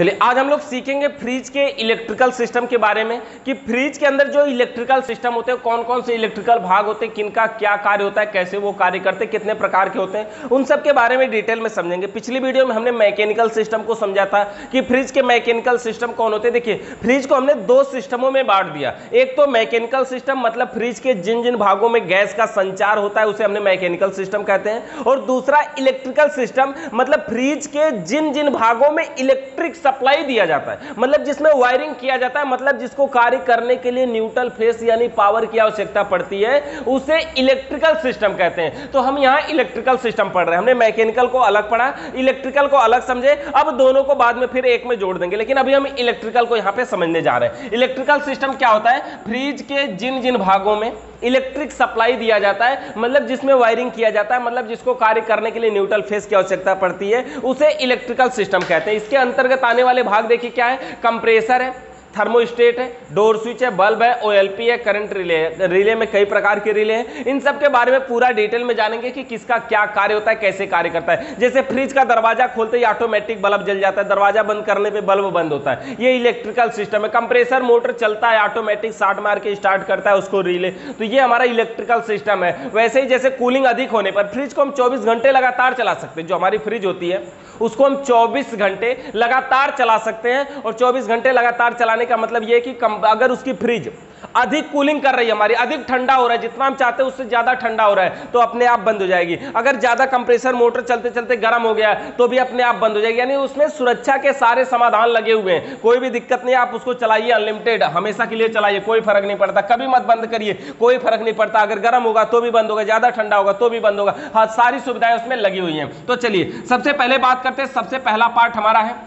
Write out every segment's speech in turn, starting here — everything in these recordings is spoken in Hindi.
चलिए आज हम लोग सीखेंगे फ्रिज के इलेक्ट्रिकल सिस्टम के बारे में कि फ्रिज के अंदर जो इलेक्ट्रिकल सिस्टम होते हैं कौन कौन से इलेक्ट्रिकल भाग होते हैं, किनका क्या कार्य होता है, कैसे वो कार्य करते हैं, कितने प्रकार के होते हैं, उन सब के बारे में डिटेल में समझेंगे। पिछली वीडियो में हमने मैकेनिकल सिस्टम को समझा था कि फ्रिज के मैकेनिकल सिस्टम कौन होते हैं। देखिए फ्रिज को हमने दो सिस्टमों में बांट दिया। एक तो मैकेनिकल सिस्टम मतलब फ्रिज के जिन जिन भागों में गैस का संचार होता है उसे हमने मैकेनिकल सिस्टम कहते हैं, और दूसरा इलेक्ट्रिकल सिस्टम मतलब फ्रिज के जिन जिन भागों में इलेक्ट्रिक सप्लाई दिया जाता है, मतलब जिसमें वायरिंग किया जाता है, मतलब जिसको कार्य करने के लिए न्यूट्रल फेस यानी पावर की आवश्यकता पड़ती है, उसे इलेक्ट्रिकल सिस्टम कहते हैं। तो हम यहां इलेक्ट्रिकल सिस्टम पढ़ रहे हैं। हमने मैकेनिकल को अलग पढ़ा, इलेक्ट्रिकल को अलग समझे, अब दोनों को बाद में फिर एक में जोड़ देंगे, लेकिन अभी हम इलेक्ट्रिकल को यहां पे समझने जा रहे हैं। इलेक्ट्रिकल सिस्टम क्या होता है? फ्रिज के जिन जिन भागों में इलेक्ट्रिक सप्लाई दिया जाता है, मतलब जिसमें वायरिंग किया जाता है, मतलब जिसको कार्य करने के लिए न्यूट्रल फेस की आवश्यकता पड़ती है, उसे इलेक्ट्रिकल सिस्टम कहते हैं। इसके अंतर्गत आने वाले भाग देखिए क्या है, कंप्रेसर है, थर्मोस्टेट है, डोर स्विच है, बल्ब है, ओएलपी है, करंट रिले है। रिले में कई प्रकार के रिले हैं। इन सब के बारे में पूरा डिटेल में जानेंगे कि किसका क्या कार्य होता है, कैसे कार्य करता है। जैसे फ्रिज का दरवाजा खोलते ही ऑटोमेटिक बल्ब जल जाता है, दरवाजा बंद करने पे बल्ब बंद होता है, ये इलेक्ट्रिकल सिस्टम है। कंप्रेसर मोटर चलता है, ऑटोमेटिक शार्ट मार के स्टार्ट करता है उसको रिले, तो ये हमारा इलेक्ट्रिकल सिस्टम है। वैसे ही जैसे कूलिंग अधिक होने पर फ्रिज को हम 24 घंटे लगातार चला सकते हैं। जो हमारी फ्रिज होती है उसको हम 24 घंटे लगातार चला सकते हैं, और 24 घंटे लगातार चलाने का मतलब यह कि अगर उसकी फ्रिज अधिक कूलिंग कर रही है, हमारी अधिक ठंडा हो रहा है, जितना हम चाहते हैं उससे ज्यादा ठंडा हो रहा है, तो अपने आप बंद हो जाएगी। अगर ज्यादा कंप्रेसर मोटर चलते चलते गर्म हो गया तो भी अपने आप बंद हो जाएगी। यानी उसमें सुरक्षा के सारे समाधान लगे हुए हैं, कोई भी दिक्कत नहीं है। आप उसको चलाइए अनलिमिटेड, हमेशा के लिए चलाइए, कोई फर्क नहीं पड़ता। कभी मत बंद करिए, कोई फर्क नहीं पड़ता। अगर गर्म होगा तो भी बंद होगा, ज्यादा ठंडा होगा तो भी बंद होगा। हाँ, सारी सुविधाएं उसमें लगी हुई हैं। तो चलिए सबसे पहले बात करते हैं, सबसे पहला पार्ट हमारा है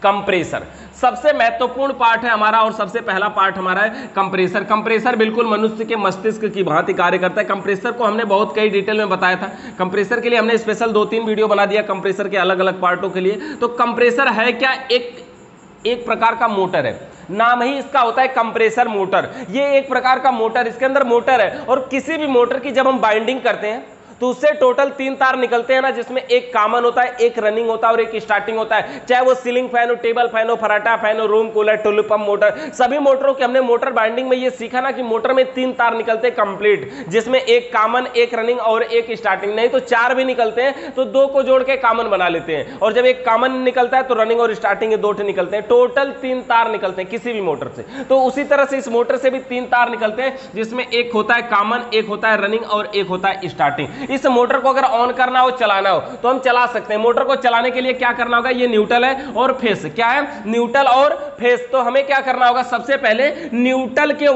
कंप्रेसर। सबसे महत्वपूर्ण पार्ट है हमारा, और सबसे पहला पार्ट हमारा है कंप्रेसर। कंप्रेसर बिल्कुल मनुष्य के मस्तिष्क की भांति कार्य करता है। कंप्रेसर को हमने बहुत कई डिटेल में बताया था। कंप्रेसर के लिए हमने स्पेशल 2-3 वीडियो बना दिया कंप्रेसर के अलग अलग पार्टों के लिए। तो कंप्रेसर है क्या? एक प्रकार का मोटर है, नाम ही इसका होता है कंप्रेसर मोटर। ये एक प्रकार का मोटर, इसके अंदर मोटर है, और किसी भी मोटर की जब हम बाइंडिंग करते हैं तो उससे टोटल 3 तार निकलते हैं ना, जिसमें एक कॉमन होता है, एक रनिंग होता है और एक स्टार्टिंग होता है। चाहे वो सीलिंग फैन हो, टेबल फैन हो, फराटा फैन हो, room cooler, Tullu pump motor, सभी मोटरों के हमने मोटर बाइंडिंग में ये सीखा ना कि मोटर में 3 तार निकलते हैं कंप्लीट, जिसमें एक कॉमन, एक रनिंग और एक स्टार्टिंग। नहीं तो 4 भी निकलते हैं तो 2 को जोड़ के कॉमन बना लेते हैं, और जब एक कॉमन निकलता है तो रनिंग और स्टार्टिंग 2 निकलते हैं। टोटल 3 तार निकलते हैं किसी भी मोटर से। तो उसी तरह से इस मोटर से भी 3 तार निकलते हैं, जिसमें एक होता है कॉमन, एक होता है रनिंग और एक होता है स्टार्टिंग। इस मोटर को अगर ऑन करना हो, चलाना हो, तो हम चला सकते हैं। मोटर को चलाने के लिए क्या करना होगा? ये न्यूट्रल है और फेस। क्या है? न्यूट्रल और फेस। तो हमें क्या करना होगा? सबसे पहले न्यूट्रल के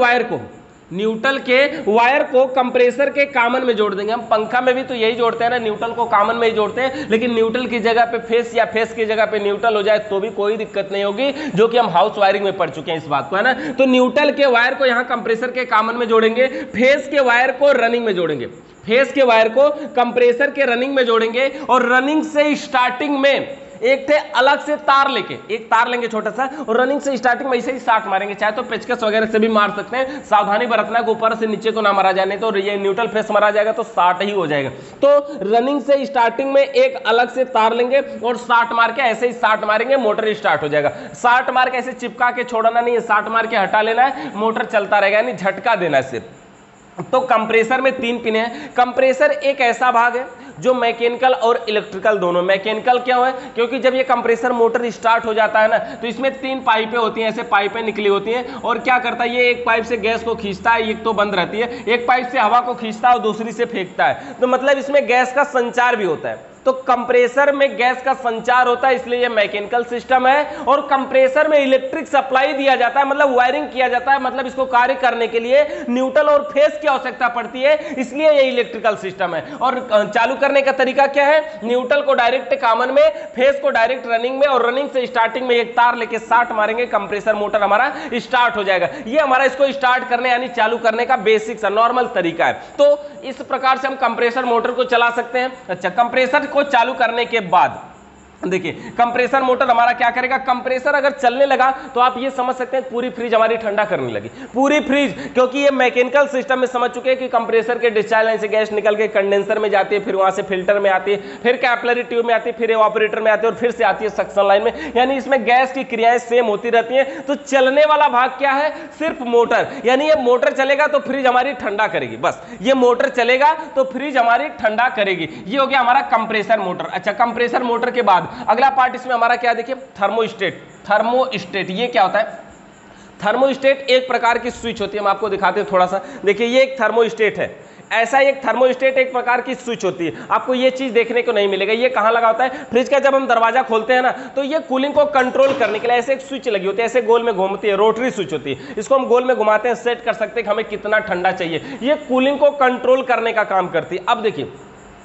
वायर को कंप्रेसर के कॉमन में जोड़ देंगे। हम पंखा में भी तो यही जोड़ते हैं ना, न्यूट्रल को कॉमन में ही जोड़ते हैं, लेकिन न्यूट्रल की जगह पे फेस या फेस की जगह पे न्यूट्रल हो जाए तो भी कोई दिक्कत नहीं होगी, जो कि हम हाउस वायरिंग में पढ़ चुके हैं इस बात को, है ना। तो न्यूट्रल के वायर को यहां कंप्रेसर के कॉमन में जोड़ेंगे, फेस के वायर को रनिंग में जोड़ेंगे, फेस के वायर को कंप्रेसर के रनिंग में जोड़ेंगे, और रनिंग से स्टार्टिंग में एक थे अलग से तार लेके, एक तार लेंगे छोटा सा, और रनिंग से स्टार्टिंग में ऐसे ही शार्ट मारेंगे। चाहे तो पेचकस वगैरह से भी मार सकते हैं, सावधानी बरतना कि ऊपर से नीचे को ना मारा जाए, नहीं तो ये न्यूट्रल फेस मारा जाएगा तो शार्ट ही हो जाएगा। तो रनिंग से स्टार्टिंग में एक अलग से तार लेंगे और शार्ट मार के ऐसे ही शार्ट मारेंगे, मोटर स्टार्ट हो जाएगा। शार्ट मार के ऐसे चिपका के छोड़ना नहीं है, शार्ट मार के हटा लेना है, मोटर चलता रहेगा, यानी झटका देना है सिर्फ। तो कंप्रेसर में 3 पिन है। कंप्रेसर एक ऐसा भाग है जो मैकेनिकल और इलेक्ट्रिकल दोनों। मैकेनिकल क्यों है? क्योंकि जब ये कंप्रेसर मोटर स्टार्ट हो जाता है ना, तो इसमें 3 पाइपें होती हैं, ऐसे पाइपें निकली होती हैं, और क्या करता है, ये एक पाइप से गैस को खींचता है, एक तो बंद रहती है, एक पाइप से हवा को खींचता है और दूसरी से फेंकता है। तो मतलब इसमें गैस का संचार भी होता है। तो कंप्रेसर में गैस का संचार होता है, इसलिए ये मैकेनिकल सिस्टम है। और कंप्रेसर में इलेक्ट्रिक सप्लाई दिया जाता है, मतलब वायरिंग किया जाता है, मतलब इसको कार्य करने के लिए न्यूट्रल और फेस की आवश्यकता पड़ती है, इसलिए ये इलेक्ट्रिकल सिस्टम है। और चालू करने का तरीका क्या है? न्यूट्रल को डायरेक्ट कॉमन में, फेस को डायरेक्ट रनिंग में, और रनिंग से स्टार्टिंग में एक तार लेके शार्ट मारेंगे, कंप्रेसर मोटर हमारा स्टार्ट हो जाएगा। ये हमारा इसको स्टार्ट करने यानी चालू करने का बेसिक नॉर्मल तरीका है। तो इस प्रकार से हम कंप्रेसर मोटर को चला सकते हैं। अच्छा, कंप्रेसर को चालू करने के बाद देखिए कंप्रेसर मोटर हमारा क्या करेगा, कंप्रेसर अगर चलने लगा तो आप ये समझ सकते हैं पूरी फ्रिज हमारी ठंडा करने लगी, पूरी फ्रिज, क्योंकि ये मैकेनिकल सिस्टम में समझ चुके हैं कि कंप्रेसर के डिस्चार्ज लाइन से गैस निकल के कंडेंसर में जाती है, फिर वहां से फिल्टर में आती है, फिर कैपिलरी ट्यूब में आती है, फिर एवापोरेटर में आती है और फिर से आती है सक्शन लाइन में, यानी इसमें गैस की क्रियाएं सेम होती रहती हैं। तो चलने वाला भाग क्या है, सिर्फ मोटर, यानी ये मोटर चलेगा तो फ्रिज हमारी ठंडा करेगी, बस ये मोटर चलेगा तो फ्रिज हमारी ठंडा करेगी। ये हो गया हमारा कंप्रेसर मोटर। अच्छा, कंप्रेसर मोटर के बाद अगला पार्ट इसमें हमारा क्या, देखिए थर्मोस्टेट। थर्मोस्टेट ये क्या होता है, थर्मोस्टेट एक प्रकार की स्विच होती है, हम आपको दिखाते हैं थोड़ा सा। देखिए ये एक थर्मोस्टेट है, ऐसा एक थर्मोस्टेट एक प्रकार की स्विच होती है, आपको ये चीज देखने को नहीं मिलेगा। ये कहां लगा होता है, फ्रिज का जब हम दरवाजा खोलते हैं ना, तो ये कूलिंग को कंट्रोल करने के लिए ऐसे एक स्विच लगी होती है, ऐसे गोल में घूमती है, रोटरी स्विच होती है, इसको हम गोल में घुमाते हैं, सेट कर सकते हैं कि हमें कितना ठंडा चाहिए, ये कूलिंग को कंट्रोल करने का काम करती है। अब देखिए,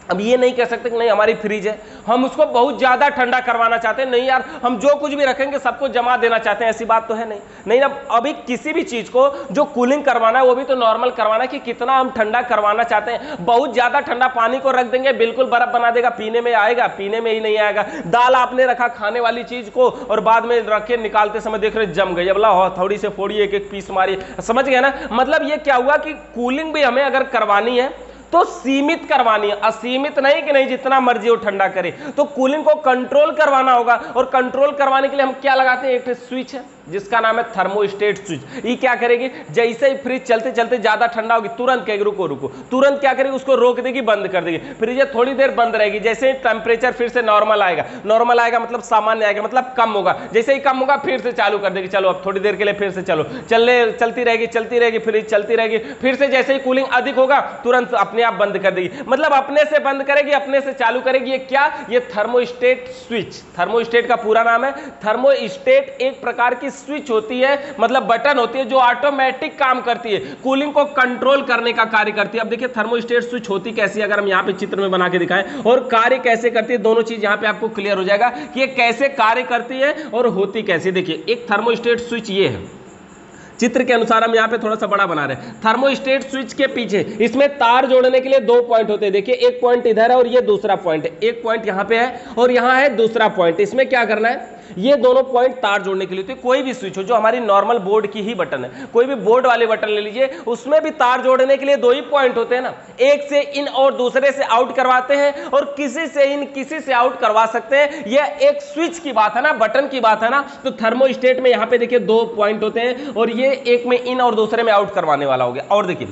अब ये नहीं कह सकते कि नहीं हमारी फ्रिज है, हम उसको बहुत ज्यादा ठंडा करवाना चाहते हैं, नहीं यार हम जो कुछ भी रखेंगे सबको जमा देना चाहते हैं, ऐसी बात तो है नहीं। नहीं ना, अभी किसी भी चीज को जो कूलिंग करवाना है वो भी तो नॉर्मल करवाना है कि कितना हम ठंडा करवाना चाहते हैं। बहुत ज्यादा ठंडा पानी को रख देंगे बिल्कुल बर्फ बना देगा, पीने में आएगा, पीने में ही नहीं आएगा। दाल आपने रखा खाने वाली चीज को और बाद में रखे निकालते समय देख रहे जम गई, अब ला थोड़ी से फोड़िए, एक एक पीस मारिए, समझ गए ना। मतलब ये क्या हुआ कि कूलिंग भी हमें अगर करवानी है तो सीमित करवानी है, असीमित नहीं कि नहीं जितना मर्जी हो ठंडा करे, तो कूलिंग को कंट्रोल करवाना होगा। और कंट्रोल करवाने के लिए हम क्या लगाते हैं, एक स्विच है जिसका नाम है थर्मोस्टेट स्विच। ये क्या करेगी, जैसे ही फ्रिज चलते चलते ज्यादा ठंडा होगी तुरंत कहेगी रुको रुको, तुरंत क्या करेगी, उसको रोक देगी, बंद कर देगी। फ्रिज थोड़ी देर बंद रहेगी, जैसे ही टेम्परेचर फिर से नॉर्मल आएगा, नॉर्मल आएगा मतलब सामान्य आएगा, मतलब कम होगा, जैसे ही कम होगा फिर से चालू कर देगी, चलो अब थोड़ी देर के लिए फिर से चलो, चलती रहेगी फ्रिज चलती रहेगी, फिर से जैसे ही कूलिंग अधिक होगा तुरंत अपने आप बंद कर देगी, मतलब अपने से बंद करेगी अपने से चालू करेगी। ये क्या, ये थर्मोस्टेट स्विच, थर्मोस्टेट का पूरा नाम है थर्मोस्टेट। एक प्रकार की स्विच होती है, मतलब बटन होती है जो ऑटोमेटिक काम करती है, कूलिंग को कंट्रोल करने का कार्य करती है। अब देखिए थर्मोस्टेट स्विच होती कैसी है, अगर हम यहाँ पे चित्र में बना के दिखाएं और कार्य कैसे करती है, दोनों चीज यहाँ पे आपको क्लियर हो जाएगा कि ये कैसे कार्य करती है और होती कैसे। देखिए एक थर्मोस्टेट स्विच ये है, चित्र के अनुसार हम यहाँ पे थोड़ा सा बड़ा बना रहे हैं। थर्मोस्टेट स्विच के पीछे इसमें तार जोड़ने के लिए दो पॉइंट होते हैं, देखिए एक पॉइंट इधर है और ये दूसरा पॉइंट है, एक पॉइंट यहाँ पे है और यहाँ है दूसरा पॉइंट। इसमें क्या करना है, ये दोनों पॉइंट तार जोड़ने के लिए। तो कोई भी स्विच हो जो हमारी नॉर्मल बोर्ड की ही बटन है, कोई भी बोर्ड वाले बटन ले लीजिए, उसमें भी तार जोड़ने के लिए दो ही पॉइंट होते हैं ना, एक से इन और दूसरे से आउट करवाते हैं और किसी से इन किसी से आउट करवा सकते हैं। यह एक स्विच की बात है ना, बटन की बात है ना। तो थर्मोस्टेट में यहाँ पे देखिए दो पॉइंट होते हैं और ये एक में इन और दूसरे में आउट करवाने वाला हो गया। और देखिए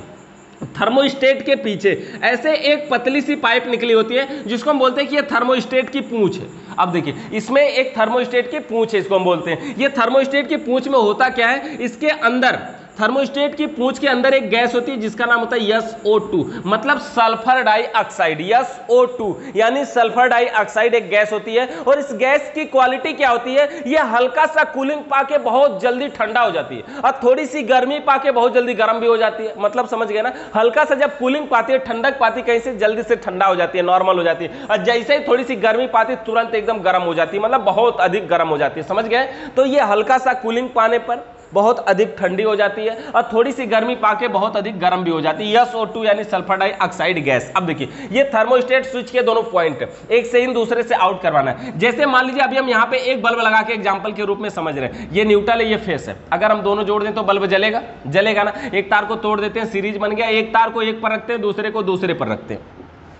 थर्मोस्टेट के पीछे ऐसे एक पतली सी पाइप निकली होती है जिसको हम बोलते हैं कि ये थर्मोस्टेट की पूंछ है। अब देखिए इसमें एक थर्मोस्टेट की पूंछ है, इसको हम बोलते हैं। ये थर्मोस्टेट की पूंछ में होता क्या है, इसके अंदर थर्मोस्टेट की पूंछ के अंदर एक गैस होती है जिसका नाम होता है SO2, मतलब सल्फर डाइऑक्साइड। SO2 यानी सल्फर डाइऑक्साइड एक गैस होती है और इस गैस की क्वालिटी क्या होती है, ये हल्का सा कूलिंग पाके बहुत जल्दी ठंडा हो जाती है और थोड़ी सी गर्मी पाके बहुत जल्दी गर्म भी हो जाती है। मतलब समझ गए ना, हल्का सा जब कूलिंग पाती है, ठंडक पाती कहीं से, जल्दी से ठंडा हो जाती है, नॉर्मल हो जाती है, और जैसे ही थोड़ी सी गर्मी पाती है तुरंत एकदम गर्म हो जाती है, मतलब बहुत अधिक गर्म हो जाती है। समझ गए, तो ये हल्का सा कूलिंग पाने पर बहुत अधिक ठंडी हो जाती है और थोड़ी सी गर्मी पाके बहुत अधिक गर्म भी हो जाती है, SO2 यानी सल्फर डाइऑक्साइड गैस। अब देखिए ये थर्मोस्टेट स्विच के दोनों पॉइंट, एक से इन दूसरे से आउट करवाना है। जैसे मान लीजिए अभी हम यहाँ पे एक बल्ब लगा के एग्जांपल के रूप में समझ रहे हैं, ये न्यूट्रल है, ये फेस है, अगर हम दोनों जोड़ दें तो बल्ब जलेगा, जलेगा ना। एक तार को तोड़ देते हैं, सीरीज बन गया, एक तार को एक पर रखते हैं, दूसरे को दूसरे पर रखते हैं।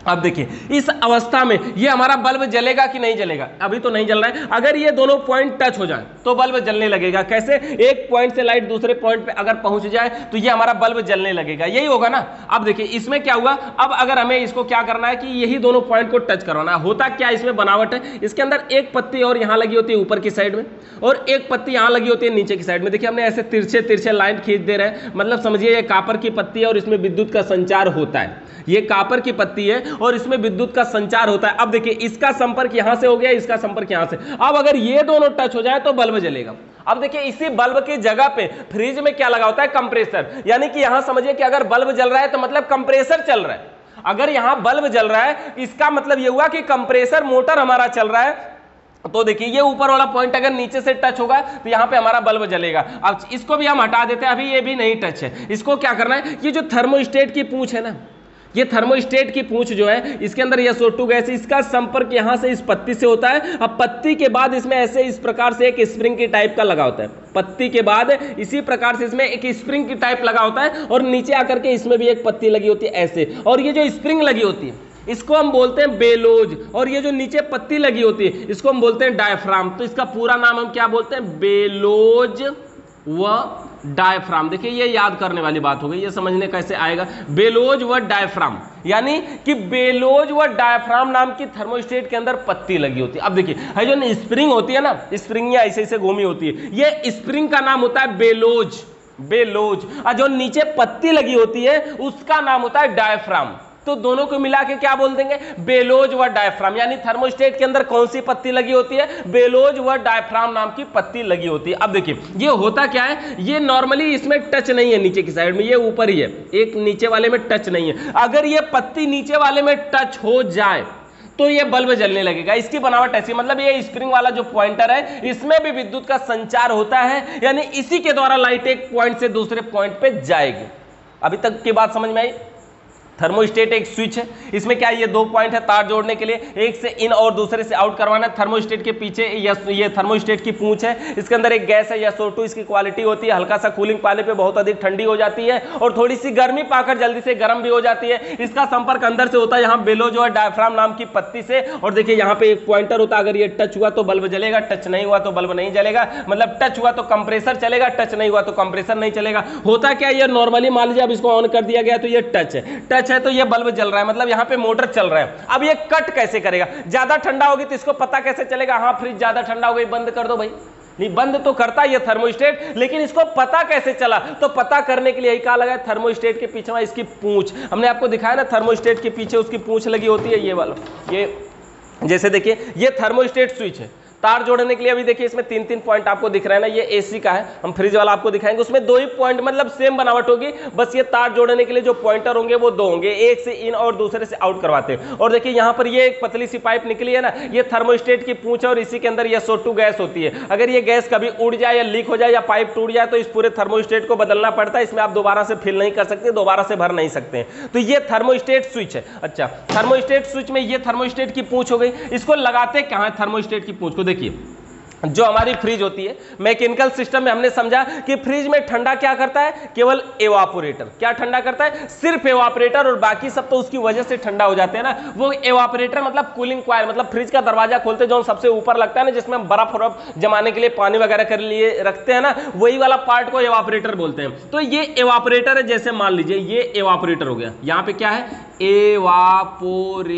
अब देखिए इस अवस्था में ये हमारा बल्ब जलेगा कि नहीं जलेगा, अभी तो नहीं जल रहा है। अगर ये दोनों पॉइंट टच हो जाए तो बल्ब जलने लगेगा। कैसे, एक पॉइंट से लाइट दूसरे पॉइंट पे अगर पहुंच जाए तो ये हमारा बल्ब जलने लगेगा, यही होगा ना। अब देखिए इसमें क्या हुआ, अब अगर हमें इसको क्या करना है कि यही दोनों पॉइंट को टच करवाना है। होता क्या इसमें बनावट है, इसके अंदर एक पत्ती और यहाँ लगी होती है ऊपर की साइड में और एक पत्ती यहाँ लगी होती है नीचे की साइड में। देखिए हमने ऐसे तिरछे तिरछे लाइन खींच दे रहे हैं, मतलब समझिए ये कॉपर की पत्ती है और इसमें विद्युत का संचार होता है। ये कॉपर की पत्ती है और इसमें विद्युत का संचार होता है। अब देखिए इसका संपर्क यहां से हो गया, इसका संपर्क यहां से। अब अगर ये दोनों टच हो जाए तो बल्ब जलेगा। अब देखिए इसी बल्ब की जगह पे फ्रिज में क्या लगा होता है, कंप्रेसर, यानी कि यहां समझिए कि अगर बल्ब जल रहा है तो मतलब कंप्रेसर चल रहा है। अगर यहां बल्ब जल रहा है इसका मतलब यह हुआ कि कंप्रेसर मोटर हमारा चल रहा है। तो देखिए ये ऊपर वाला पॉइंट अगर नीचे से टच होगा तो यहाँ पे हमारा बल्ब जलेगा। अब इसको भी हम हटा देते हैं, अभी ये भी नहीं टच है। इसको क्या करना है, ये जो थर्मोस्टेट की पूंछ है ना, ये थर्मोस्टेट की पूंछ जो है इसके अंदर SO2 गैस, इसका संपर्क यहां से इस पत्ती से होता है। अब पत्ती के बाद इसमें ऐसे इस प्रकार से एक स्प्रिंग की टाइप का लगा होता है, पत्ती के बाद इसी प्रकार से इसमें एक स्प्रिंग की टाइप लगा होता है और नीचे आकर के इसमें भी एक पत्ती लगी होती है ऐसे, और ये जो स्प्रिंग लगी होती है इसको हम बोलते हैं बेलोज, और ये जो नीचे पत्ती लगी होती है इसको हम बोलते हैं डायफ्राम। तो इसका पूरा नाम हम क्या बोलते हैं? बेलोज व डायफ्राम। देखिए ये याद करने वाली बात हो गई, ये समझने कैसे आएगा, बेलोज व डायफ्राम, यानी कि बेलोज व डायफ्राम नाम की थर्मोस्टेट के अंदर पत्ती लगी होती है। अब देखिए है जो स्प्रिंग होती है ना, स्प्रिंग ऐसे ऐसे घूमी होती है, ये स्प्रिंग का नाम होता है बेलोज, बेलोज, और जो नीचे पत्ती लगी होती है उसका नाम होता है डायफ्राम। तो दोनों को मिला के क्या बोल देंगे? बेलोज व डायफ्राम। यानी थर्मोस्टेट के अंदर कौन सी पत्ती लगी होती है? बेलोज व डायफ्राम नाम की पत्ती लगी होती है। अब देखिए ये होता क्या है, ये नॉर्मली इसमें टच नहीं है नीचे की साइड में, ये ऊपर ही है, एक नीचे वाले में टच नहीं है। अगर ये पत्ती नीचे वाले में टच हो जाए तो ये बल्ब जलने लगेगा। इसकी बनावट ऐसी, मतलब ये स्प्रिंग वाला जो पॉइंटर है इसमें भी विद्युत का संचार होता है, यानी इसी के द्वारा लाइट एक पॉइंट से दूसरे पॉइंट पे जाएगी। अभी तक की बात समझ में आई? थर्मोस्टेट एक स्विच है, इसमें क्या है, ये दो पॉइंट है तार जोड़ने के लिए, एक से इन और दूसरे से आउट करवाना। थर्मोस्टेट के पीछे ये थर्मोस्टेट की पूंछ है, इसके अंदर एक गैस है SO2, इसकी क्वालिटी होती है हल्का सा कूलिंग पाने पे बहुत अधिक ठंडी हो जाती है और थोड़ी सी गर्मी पाकर जल्दी से गर्म भी हो जाती है। इसका संपर्क अंदर से होता है यहाँ बेलोज और डायफ्राम नाम की पत्ती से, और देखिए यहाँ पे एक पॉइंटर होता है, अगर ये टच हुआ तो बल्ब जलेगा, टच नहीं हुआ तो बल्ब नहीं जलेगा, मतलब टच हुआ तो कंप्रेसर चलेगा, टच नहीं हुआ तो कंप्रेसर नहीं चलेगा। होता क्या, ये नॉर्मली मान लीजिए अब इसको ऑन कर दिया गया तो ये टच है, टच है तो ये बल्ब जल रहा है, मतलब यहाँ पे मोटर चल रहा है। अब ये कट कैसे करेगा? ज्यादा ठंडा होगी तो इसको पता कैसे चलेगा? हाँ फ्रिज ज्यादा ठंडा हो गई, बंद कर दो भाई। नहीं, बंद तो करता है ये थर्मोस्टेट, लेकिन इसको पता कैसे चला? तो पता करने के लिए यही कहा लगा है, थर्मोस्टेट के पीछे इसकी पूंछ, हमने आपको दिखाया ना, थर्मोस्टेट के पीछे उसकी पूंछ लगी होती है, ये वाला, ये जैसे देखिए ये थर्मोस्टेट स्विच है, तार जोड़ने के लिए अभी देखिए इसमें 3-3 पॉइंट आपको दिख रहा है ना, ये एसी का है, हम फ्रिज वाला आपको दिखाएंगे, उसमें 2 ही पॉइंट, मतलब सेम बनावट होगी, बस ये तार जोड़ने के लिए जो पॉइंटर होंगे वो 2 होंगे, एक से इन और दूसरे से आउट करवाते हैं। और देखिए यहाँ पर ये एक पतली सी पाइप निकली है ना, ये थर्मोस्टेट की पूंछ है और इसी के अंदर SO2 गैस होती है। अगर ये गैस कभी उड़ जाए या लीक हो जाए या पाइप टूट जाए तो इस पूरे थर्मोस्टेट को बदलना पड़ता है, इसमें आप दोबारा से फिल नहीं कर सकते, दोबारा से भर नहीं सकते। तो ये थर्मोस्टेट स्विच है। अच्छा, थर्मोस्टेट स्विच में ये थर्मोस्टेट की पूंछ हो गई, इसको लगाते कहाँ है थर्मोस्टेट की पूंछ को? देखिए जो हमारी फ्रिज होती है, मैकेनिकल सिस्टम में हमने समझा कि फ्रिज में ठंडा क्या करता है? केवल एवापोरेटर। क्या ठंडा करता है? सिर्फ एवापोरेटर, और बाकी सब तो उसकी वजह से ठंडा हो जाते हैं ना। वो एवापोरेटर मतलब कूलिंग कॉइल, मतलब फ्रिज का दरवाजा खोलते जो सबसे ऊपर लगता है ना, जिसमें हम बर्फ जमाने के लिए पानी वगैरह के लिए रखते हैं ना, वही वाला पार्ट को एवापोरेटर बोलते हैं। तो ये एवापोरेटर है, जैसे मान लीजिए ये एवापोरेटर हो गया, यहाँ पे क्या है? एवापोरेटर,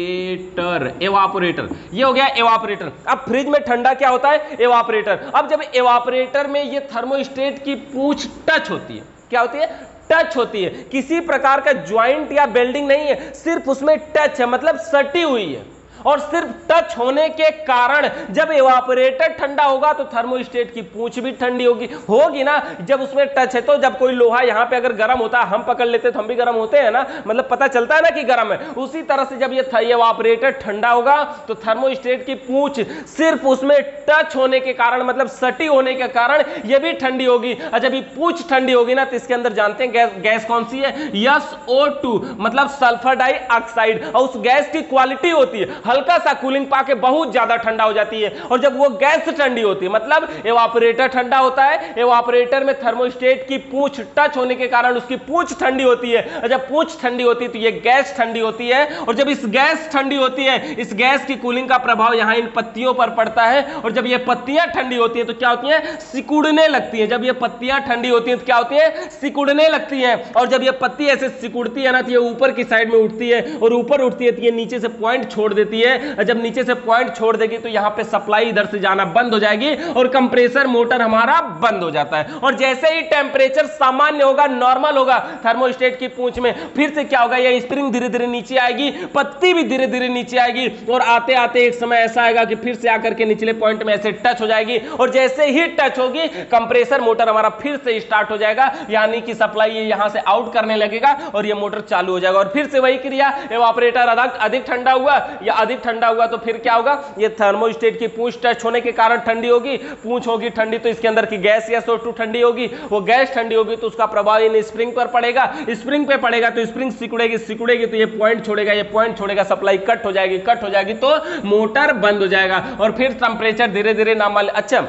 एवापोरेटर, ये हो गया एवापोरेटर। अब फ्रिज में ठंडा क्या होता है? एवापोरेटर। अब जब एवापोरेटर में ये थर्मोस्टेट की पूंछ टच होती है, क्या होती है? टच होती है, किसी प्रकार का ज्वाइंट या बेल्डिंग नहीं है, सिर्फ उसमें टच है, मतलब सटी हुई है, और सिर्फ टच होने के कारण जब एवापोरेटर ठंडा होगा तो थर्मोस्टेट की पूंछ भी ठंडी होगी ना, जब उसमें टच है। तो जब कोई लोहा यहाँ पे अगर गर्म होता है, हम पकड़ लेते तो हम भी गर्म होते हैं ना, मतलब पता चलता है ना कि गर्म है। उसी तरह से जब ये एवापोरेटर ठंडा होगा तो थर्मोस्टेट की पूंछ सिर्फ उसमें टच होने के कारण, मतलब सटी होने के कारण ये भी ठंडी होगी। और जब ये पूंछ ठंडी होगी ना तो इसके अंदर जानते हैं गैस कौन सी है? SO2, मतलब सल्फर डाइऑक्साइड, और उस गैस की क्वालिटी होती है हल्का सा कूलिंग पाके बहुत ज्यादा ठंडा हो जाती है। और जब वो गैस ठंडी होती है, मतलब एवापोरेटर ठंडा होता है, एवापोरेटर में थर्मोस्टेट की पूंछ टच होने के कारण उसकी पूंछ ठंडी होती है, और जब पूंछ ठंडी होती है तो ये गैस ठंडी होती है। और जब इस गैस ठंडी होती है, इस गैस की कूलिंग का प्रभाव यहां इन पत्तियों पर पड़ता है, और जब ये पत्तियां ठंडी होती है तो क्या होती है? सिकुड़ने लगती है। जब ये पत्तियां ठंडी होती है तो क्या होती है? सिकुड़ने लगती है। और जब ये पत्ती ऐसे सिकुड़ती है ना तो ये ऊपर की साइड में उठती है, और ऊपर उठती है तो ये नीचे से पॉइंट छोड़ देती है। जब नीचे से पॉइंट छोड़ देगी तो यहां पे सप्लाई इधर से जाना बंद हो जाएगी और कंप्रेसर मोटर हमारा बंद हो जाता है। और जैसे ही टेंपरेचर सामान्य होगा, नॉर्मल होगा थर्मोस्टेट की पूंछ में, फिर से क्या होगा? ये स्प्रिंग धीरे धीरे नीचे आएगी, पत्ती भी धीरे धीरे नीचे आएगी, और आते आते एक समय ऐसा आएगा कि फिर से आकर के निचले पॉइंट में ऐसे टच हो जाएगी। और जैसे ही टच होगी कंप्रेसर मोटर हमारा फिर से स्टार्ट हो जाएगा, यानी कि सप्लाई ये यहां से आउट करने लगेगा और ये मोटर चालू हो जाएगा। और फिर से वही क्रिया, एवापोरेटर अधिक ठंडा हुआ या अधिक ठंडा हुआ तो फिर क्या होगा, ये थर्मोस्टेट की पूंछ टच होने के कारण ठंडी होगी, पूंछ होगी ठंडी तो इसके अंदर की गैस या CO2 ठंडी होगी, वो गैस ठंडी होगी तो उसका प्रभाव इन स्प्रिंग पर पड़ेगा, स्प्रिंग पे पड़ेगा तो स्प्रिंग सिकुड़ेगी, सिकुड़ेगी तो ये पॉइंट छोड़ेगा, ये पॉइंट छोड़ेगा, सप्लाई कट हो जाएगी, कट हो जाएगी तो मोटर बंद हो जाएगा और फिर टेंपरेचर धीरे धीरे अच्छा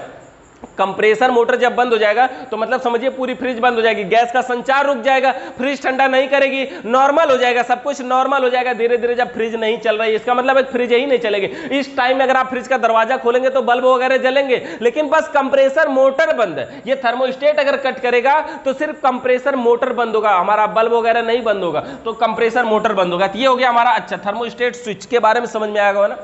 कंप्रेसर मोटर जब बंद हो जाएगा तो मतलब समझिए पूरी फ्रिज बंद हो जाएगी, गैस का संचार रुक जाएगा, फ्रिज ठंडा नहीं करेगी, नॉर्मल हो जाएगा, सब कुछ नॉर्मल हो जाएगा धीरे धीरे जब फ्रिज नहीं चल रही है। इसका मतलब एक फ्रिज ही नहीं चलेगी। इस टाइम में अगर आप फ्रिज का दरवाजा खोलेंगे तो बल्ब वगैरह जलेंगे, लेकिन बस कंप्रेसर मोटर बंद है। ये थर्मोस्टेट अगर कट करेगा तो सिर्फ कंप्रेसर मोटर बंद होगा, हमारा बल्ब वगैरह नहीं बंद होगा, तो कंप्रेसर मोटर बंद होगा। तो ये हो गया हमारा अच्छा थर्मोस्टेट स्विच के बारे में समझ में आएगा ना।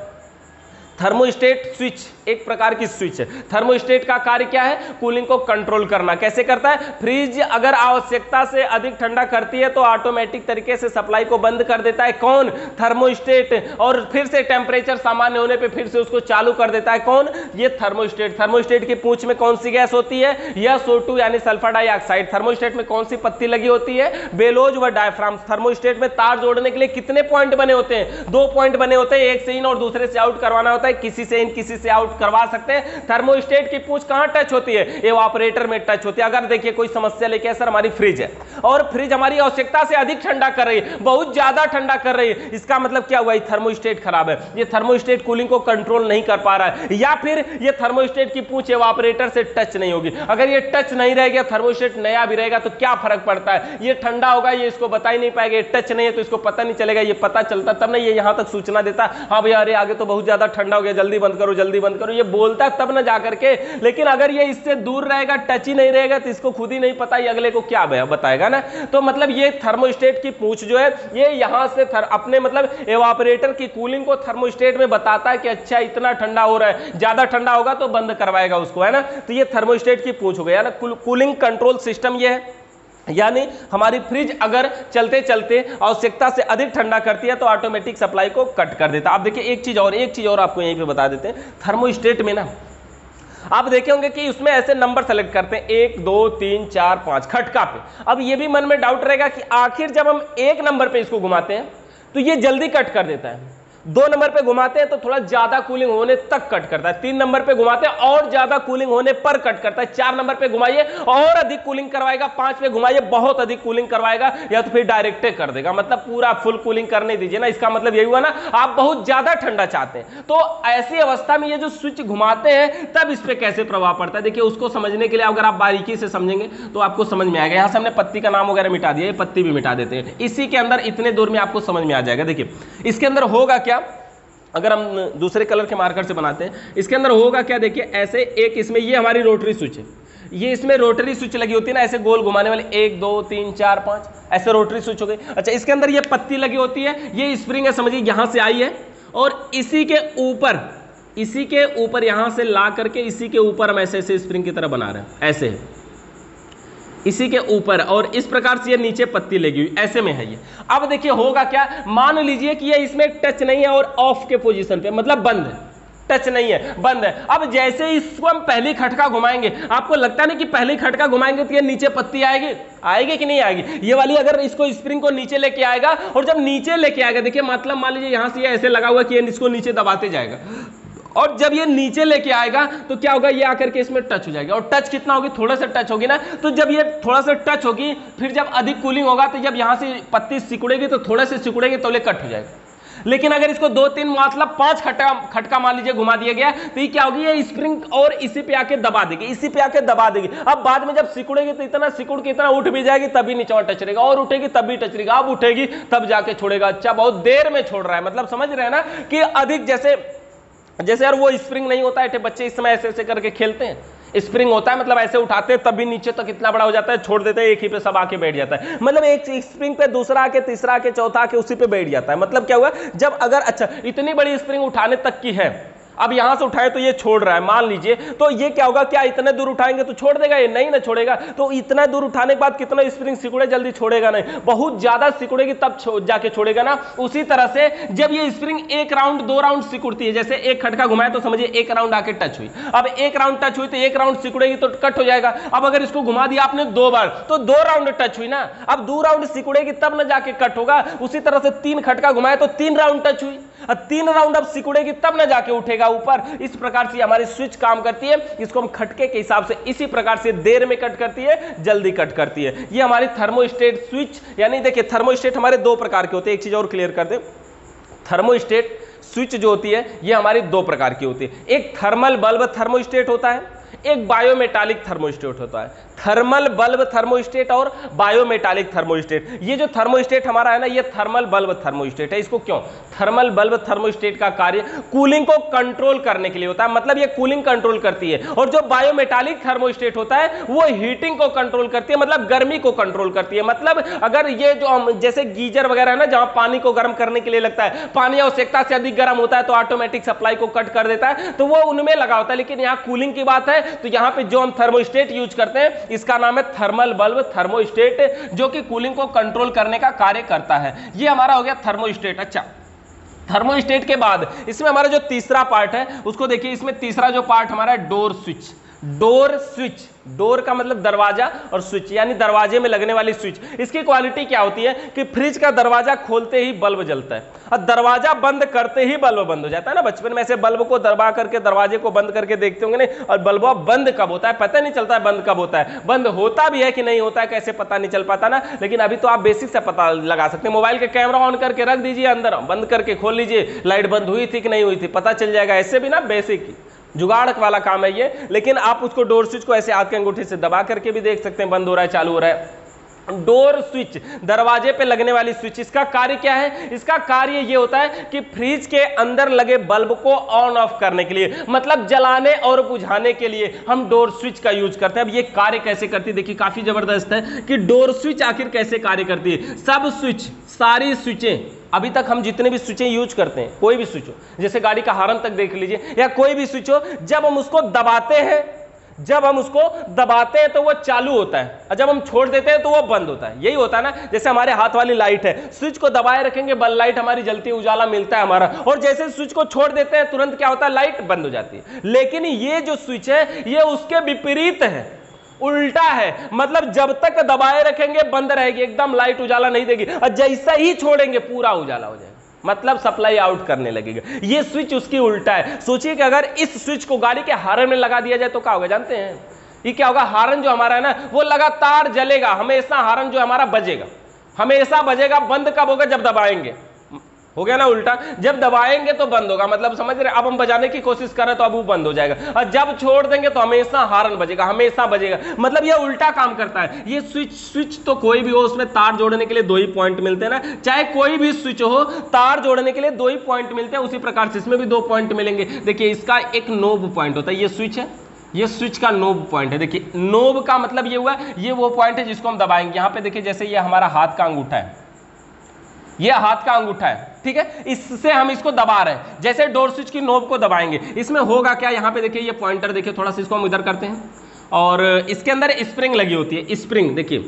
थर्मोस्टेट स्विच एक प्रकार की स्विच है। थर्मोस्टेट का कार्य क्या है, कूलिंग को कंट्रोल करना। कैसे करता है, फ्रिज अगर आवश्यकता से अधिक ठंडा करती है तो ऑटोमेटिक तरीके से सप्लाई को बंद कर देता है, कौन, थर्मोस्टेट, और फिर से टेम्परेचर सामान्य होने पे फिर से उसको चालू कर देता है, कौन, ये थर्मोस्टेट। थर्मोस्टेट की पूंछ में कौन सी गैस होती है, यह SO2 यानी सल्फर डाइऑक्साइड। थर्मोस्टेट में कौन सी पत्ती लगी होती है, बेलोज व डायफ्राम। थर्मोस्टेट में तार जोड़ने के लिए कितने पॉइंट बने होते हैं, 2 पॉइंट बने होते हैं, एक से इन और दूसरे से आउट करवाना होता है, किसी से इन किसी से आउट करवा सकते हैं। थर्मोस्टेट की पूंछ कहां टच होती है, इवेपोरेटर में टच होती है। अगर देखिए कोई समस्या लेके सर हमारी फ्रिज है और फ्रिज हमारी आवश्यकता से अधिक ठंडा कर रही है, बहुत ज्यादा ठंडा कर रही है, इसका मतलब क्या हुआ, ये थर्मोस्टेट खराब है, ये थर्मोस्टेट कूलिंग को कंट्रोल नहीं कर पा रहा है, या फिर ये थर्मोस्टेट की पूंछ इवेपोरेटर से टच नहीं होगी। अगर ये टच नहीं रहेगा, थर्मोस्टेट नया भी रहेगा तो क्या फर्क पड़ता है, ये ठंडा होगा ये इसको बता ही नहीं पाएगा, ये टच नहीं है तो इसको पता नहीं चलेगा, ये पता चलता तब ना ये यहां तक सूचना देता, हाँ भैया अरे आगे तो बहुत ज्यादा ठंडा हो गया, जल्दी बंद करो, जल्दी बंद करो, ये बोलता तब ना जाकर के। लेकिन अगर ये इससे दूर रहेगा, टच ही नहीं रहेगा, तो इसको खुद ही नहीं पता ये अगले को क्या बताएगा ना। तो मतलब ये थर्मोस्टेट की पूंछ जो है ये यहां से अपने मतलब इवेपोरेटर की कूलिंग को थर्मोस्टेट में बताता है कि अच्छा इतना ठंडा हो रहा है, ज्यादा ठंडा होगा तो बंद करवाएगा उसको, है ना। तो ये थर्मोस्टेट की पूंछ हो गया ना, कूलिंग कंट्रोल सिस्टम ये है। यानी हमारी फ्रिज अगर चलते चलते आवश्यकता से अधिक ठंडा करती है तो ऑटोमेटिक सप्लाई को कट कर देता है। आप देखिए एक चीज और आपको यहीं पे बता देते हैं, थर्मोस्टेट में ना आप देखे होंगे कि उसमें ऐसे नंबर सेलेक्ट करते हैं 1 2 3 4 5 खटका पे। अब ये भी मन में डाउट रहेगा कि आखिर जब हम 1 नंबर पे इसको घुमाते हैं तो ये जल्दी कट कर देता है, 2 नंबर पे घुमाते हैं तो थोड़ा ज्यादा कूलिंग होने तक कट करता है, 3 नंबर पे घुमाते हैं और ज्यादा कूलिंग होने पर कट करता है, 4 नंबर पे घुमाइए और अधिक कूलिंग करवाएगा, 5 पे घुमाइए बहुत अधिक कूलिंग करवाएगा, या तो फिर डायरेक्ट कर देगा, मतलब पूरा फुल कूलिंग करने दीजिए ना। इसका मतलब यही हुआ ना, आप बहुत ज्यादा ठंडा चाहते हैं। तो ऐसी अवस्था में ये जो स्विच घुमाते हैं तब इस पर कैसे प्रभाव पड़ता है, देखिए उसको समझने के लिए अगर आप बारीकी से समझेंगे तो आपको समझ में आएगा। यहां से हमने पत्ती का नाम वगैरह मिटा दिया, ये पत्ती भी मिटा देते हैं, इसी के अंदर इतने दूर में आपको समझ में आ जाएगा। देखिए इसके अंदर होगा क्या, अगर हम दूसरे कलर के मार्कर से बनाते हैं, इसके अंदर होगा क्या, देखिए ऐसे एक इसमें ये हमारी रोटरी स्विच है, ये इसमें रोटरी स्विच लगी होती है ना, ऐसे गोल घुमाने वाले 1 2 3 4 5 ऐसे रोटरी स्विच हो गई। अच्छा इसके अंदर ये पत्ती लगी होती है, ये स्प्रिंग है समझिए यहां से आई है और इसी के ऊपर यहां से ला करके इसी के ऊपर हम ऐसे ऐसे स्प्रिंग की तरह बना रहे हैं, ऐसे है इसी के ऊपर, और इस प्रकार से ये नीचे पत्ती लगी हुई ऐसे में है ये। अब देखिए होगा क्या, मान लीजिए कि ये इसमें टच नहीं है और ऑफ के पोजीशन पे, मतलब बंद है, टच नहीं है, बंद है। अब जैसे इसको हम पहली खटका घुमाएंगे, आपको लगता नहीं कि पहली खटका घुमाएंगे तो ये नीचे पत्ती आएगी कि नहीं आएगी, ये वाली अगर इसको स्प्रिंग को नीचे लेके आएगा, और जब नीचे लेके आएगा देखिए मतलब मान लीजिए यहां से ये ऐसे लगा हुआ कि ये इसको नीचे दबाते जाएगा, और जब ये नीचे लेके आएगा तो क्या होगा, ये आकर के इसमें टच हो जाएगा, और टच कितना होगी, थोड़ा सा टच होगी ना। तो जब ये थोड़ा सा टच होगी, फिर जब अधिक कूलिंग होगा तो जब यहां से पत्ती सिकुड़ेगी तो थोड़े से सिकुड़ेगी तो ये कट हो जाएगा। लेकिन अगर इसको 2 3 मतलब 5 खटका मान लीजिए घुमा दिया गया तो ये क्या होगी, ये स्प्रिंग और इसी पे आके दबा देगी, इसी पे आके दबा देगी। अब बाद में जब सिकुड़ेगी तो इतना सिकुड़ के इतना उठ भी जाएगी, तभी नीचे टच रहेगा, और उठेगी तब भी टच रहेगा, अब उठेगी तब जाके छोड़ेगा। अच्छा बहुत देर में छोड़ रहा है, मतलब समझ रहे हैं ना कि अधिक जैसे यार वो स्प्रिंग नहीं होता है, बच्चे इस समय ऐसे ऐसे करके खेलते हैं, स्प्रिंग होता है मतलब ऐसे उठाते हैं तभी नीचे तक इतना बड़ा हो जाता है, छोड़ देते हैं एक ही पे सब आके बैठ जाता है, मतलब एक स्प्रिंग पे दूसरा आके तीसरा आके चौथा आके उसी पे बैठ जाता है। मतलब क्या हुआ, जब अगर अच्छा इतनी बड़ी स्प्रिंग उठाने तक की है, अब यहां से उठाए तो ये छोड़ रहा है मान लीजिए, तो ये क्या होगा, क्या इतने दूर उठाएंगे तो छोड़ देगा, ये नहीं ना छोड़ेगा। तो इतना दूर उठाने के बाद कितना स्प्रिंग सिकुड़े, जल्दी छोड़ेगा नहीं, बहुत ज्यादा सिकुड़ेगी तब जाके छोड़ेगा ना। उसी तरह से जब ये स्प्रिंग 1 राउंड 2 राउंड सिकुड़ती है, जैसे एक खटका घुमाए तो समझिए 1 राउंड आके टच हुई, अब 1 राउंड टच हुई तो 1 राउंड सिकुड़ेगी तो कट हो जाएगा। अब अगर इसको घुमा दिया आपने 2 बार तो 2 राउंड टच हुई ना, अब 2 राउंड सिकुड़ेगी तब ना जाके कट होगा। उसी तरह से 3 खटका घुमाए तो 3 राउंड टच हुई, 3 राउंड अब सिकुड़ेगी तब ना जाके उठेगा ऊपर। इस प्रकार से हमारी स्विच काम करती है। इसको हम खटके के हिसाब से इसी प्रकार से देर में कट करती है, जल्दी कट करती है। ये हमारी थर्मोस्टेट स्विच, यानी देखिए थर्मोस्टेट हमारे 2 प्रकार के होते हैं। एक चीज और क्लियर कर दें, थर्मोस्टेट स्विच जो होती है ये हमारी 2 प्रकार की होती है। एक थर्मल बल्ब थर्मोस्टेट होता है, एक बायोमेटालिक थर्मोस्टेट होता है। थर्मल बल्ब थर्मोस्टेट और बायोमेटालिक थर्मोस्टेट। ये जो थर्मोस्टेट हमारा है ना, ये थर्मल बल्ब थर्मोस्टेट है। इसको क्यों थर्मल बल्ब थर्मोस्टेट का कार्य कूलिंग को कंट्रोल करने के लिए होता है, मतलब ये कूलिंग कंट्रोल करती है। और जो बायोमेटालिक थर्मोस्टेट होता है वो हीटिंग को कंट्रोल करती है, मतलब गर्मी को कंट्रोल करती है। मतलब अगर ये जो जैसे गीजर वगैरह है ना, जहां पानी को गर्म करने के लिए लगता है, पानी आवश्यकता से अधिक गर्म होता है तो ऑटोमेटिक सप्लाई को कट कर देता है, तो वो उनमें लगा होता है। लेकिन यहाँ कूलिंग की बात है तो यहाँ पे जो हम थर्मोस्टेट यूज करते हैं इसका नाम है थर्मल बल्ब थर्मोस्टेट, जो कि कूलिंग को कंट्रोल करने का कार्य करता है। ये हमारा हो गया थर्मोस्टेट। अच्छा, थर्मोस्टेट के बाद इसमें हमारा जो तीसरा पार्ट है उसको देखिए। इसमें तीसरा जो पार्ट हमारा है door switch. Door switch, door का मतलब दरवाजा और स्विच यानी दरवाजे में लगने वाली स्विच। इसकी क्वालिटी क्या होती है कि फ्रिज का दरवाजा खोलते ही बल्ब जलता है और दरवाजा बंद करते ही बल्ब बंद हो जाता है ना। बचपन में ऐसे बल्ब को दबा करके दरवाजे को बंद करके देखते होंगे नहीं, और बल्ब बंद कब होता है पता नहीं चलता है, बंद कब होता है। बंद होता भी है कि नहीं होता है कैसे पता नहीं चल पाता ना। लेकिन अभी तो आप बेसिक से पता लगा सकते हैं। मोबाइल के कैमरा ऑन करके रख दीजिए अंदर, बंद करके खोल लीजिए, लाइट बंद हुई थी कि नहीं हुई थी पता चल जाएगा। ऐसे भी ना बेसिक जुगाड़ वाला काम है ये। लेकिन आप उसको डोर स्विच को ऐसे हाथ के अंगूठे से दबा करके भी देख सकते हैं बंद हो रहा है चालू हो रहा है। डोर स्विच, दरवाजे पे लगने वाली स्विच, इसका कार्य क्या है? इसका कार्य ये होता है कि फ्रिज के अंदर लगे बल्ब को ऑन ऑफ करने के लिए, मतलब जलाने और बुझाने के लिए हम डोर स्विच का यूज करते हैं। अब ये कार्य कैसे करती है देखिए, काफी जबरदस्त है कि डोर स्विच आखिर कैसे कार्य करती है। सब स्विच, सारी स्विचें, अभी तक हम जितने भी स्विचें यूज करते हैं, कोई भी स्विच हो, जैसे गाड़ी का हॉर्न तक देख लीजिए या कोई भी स्विच हो, जब हम उसको दबाते हैं, जब हम उसको दबाते हैं तो वो चालू होता है और जब हम छोड़ देते हैं तो वो बंद होता है। यही होता है ना, जैसे हमारे हाथ वाली लाइट है, स्विच को दबाए रखेंगे बल्ब लाइट हमारी जलती है, उजाला मिलता है हमारा, और जैसे स्विच को छोड़ देते हैं तुरंत क्या होता है, लाइट बंद हो जाती है। लेकिन ये जो स्विच है ये उसके विपरीत है, उल्टा है। मतलब जब तक दबाए रखेंगे बंद रहेगी, एकदम लाइट उजाला नहीं देगी, और जैसा ही छोड़ेंगे पूरा उजाला हो जाएगा, मतलब सप्लाई आउट करने लगेगा। ये स्विच उसकी उल्टा है। सोचिए कि अगर इस स्विच को गाड़ी के हॉर्न में लगा दिया जाए तो क्या होगा जानते हैं? ये क्या होगा, हॉर्न जो हमारा है ना वो लगातार जलेगा, हमेशा हॉर्न जो हमारा बजेगा, हमेशा बजेगा। बंद कब होगा? जब दबाएंगे। हो गया ना उल्टा, जब दबाएंगे तो बंद होगा, मतलब समझ रहे। अब हम बजाने की कोशिश कर रहे हैं तो अब वो बंद हो जाएगा, और जब छोड़ देंगे तो हमेशा हॉर्न बजेगा, हमेशा बजेगा। मतलब ये उल्टा काम करता है ये स्विच तो कोई भी हो, उसमें तार जोड़ने के लिए 2 ही पॉइंट मिलते हैं ना, चाहे कोई भी स्विच हो तार जोड़ने के लिए 2 ही पॉइंट मिलते हैं। उसी प्रकार से इसमें भी 2 पॉइंट मिलेंगे। देखिए इसका एक नोब पॉइंट होता है, ये स्विच है, ये स्विच का नोब पॉइंट है। देखिए नोब का मतलब ये हुआ, ये वो पॉइंट है जिसको हम दबाएंगे। यहाँ पे देखिए जैसे ये हमारा हाथ का अंगूठा है, ये हाथ का अंगूठा है, ठीक है, इससे हम इसको दबा रहे हैं। जैसे डोर स्विच की नोब को दबाएंगे, इसमें होगा क्या, यहाँ पे देखिए ये पॉइंटर देखिए, थोड़ा सा इसको हम इधर करते हैं, और इसके अंदर स्प्रिंग लगी होती है। स्प्रिंग देखिए,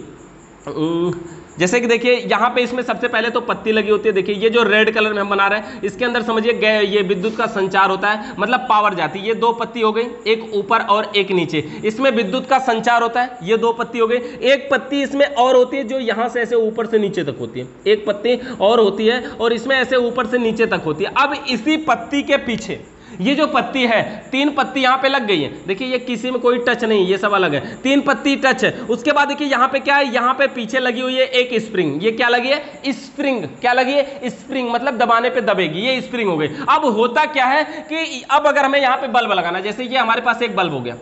जैसे कि देखिए यहाँ पे इसमें सबसे पहले तो पत्ती लगी होती है। देखिए ये जो रेड कलर में हम बना रहे हैं, इसके अंदर समझिए ये विद्युत का संचार होता है, मतलब पावर जाती है। ये 2 पत्ती हो गई, एक ऊपर और एक नीचे, इसमें विद्युत का संचार होता है। ये 2 पत्ती हो गई, एक पत्ती इसमें और होती है जो यहाँ से ऐसे ऊपर से नीचे तक होती है, एक पत्ती और होती है और इसमें ऐसे ऊपर से नीचे तक होती है। अब इसी पत्ती के पीछे ये जो पत्ती है, 3 पत्ती यहाँ पे लग गई है। देखिए ये किसी में कोई टच नहीं, ये सब अलग है, 3 पत्ती टच है। उसके बाद देखिए यहाँ पे क्या है, यहाँ पे पीछे लगी हुई है एक स्प्रिंग। ये क्या लगी है? स्प्रिंग। क्या लगी है? स्प्रिंग, मतलब दबाने पे दबेगी, ये स्प्रिंग हो गई। अब होता क्या है कि अब अगर हमें यहाँ पे बल्ब लगाना, जैसे ये हमारे पास एक बल्ब हो गया,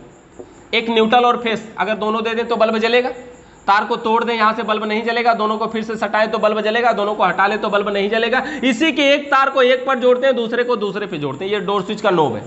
एक न्यूट्रल और फेस, अगर दोनों दे दें तो बल्ब जलेगा। तार को तोड़ दें यहाँ से बल्ब नहीं जलेगा, दोनों को फिर से सटाएं तो बल्ब जलेगा, दोनों को हटा ले तो बल्ब नहीं जलेगा। इसी के एक तार को एक पर जोड़ते हैं, दूसरे को दूसरे पे जोड़ते हैं। ये डोर स्विच का नोब है,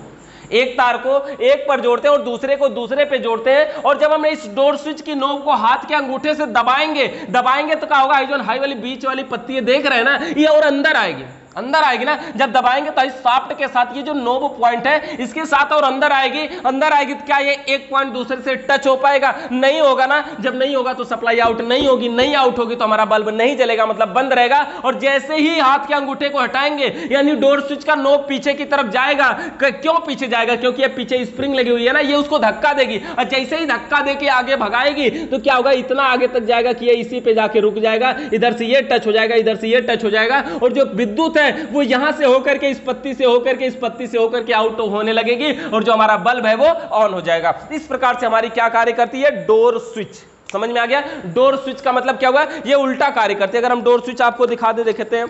एक तार को एक पर जोड़ते हैं और दूसरे को दूसरे पे जोड़ते हैं। और जब हम इस डोर स्विच की नोब को हाथ के अंगूठे से दबाएंगे तो क्या होगा, जो हाई वाली बीच वाली पत्ती ये देख रहे हैं ना, ये और अंदर आएगी, अंदर आएगी ना। जब दबाएंगे तो इस शाफ्ट के साथ ये जो नोब पॉइंट है इसके साथ और अंदर आएगी, अंदर आएगी तो क्या ये एक पॉइंट दूसरे से टच हो पाएगा? नहीं होगा ना। जब नहीं होगा तो सप्लाई आउट नहीं होगी, नहीं आउट होगी तो हमारा बल्ब नहीं जलेगा, मतलब बंद रहेगा। और जैसे ही हाथ के अंगूठे को हटाएंगे यानी डोर स्विच का नोब पीछे की तरफ जाएगा। क्यों पीछे जाएगा? क्योंकि ये पीछे स्प्रिंग लगी हुई है ना, ये उसको धक्का देगी, और जैसे ही धक्का देके आगे भगाएगी तो क्या होगा, इतना आगे तक जाएगा कि ये इसी पे जाके रुक जाएगा। इधर से ये टच हो जाएगा, इधर से ये टच हो जाएगा, और जो विद्युत है है वो यहां से होकर के इस पत्ती से होकर के इस पत्ती से होकर के आउट होने लगेगी और जो हमारा बल्ब है वो ऑन हो जाएगा। इस प्रकार से हमारी क्या कार्य करती है, डोर स्विच। समझ में आ गया? डोर स्विच का मतलब क्या हुआ, ये उल्टा कार्य करती है। अगर हम डोर स्विच आपको दिखा दे, देखते हैं,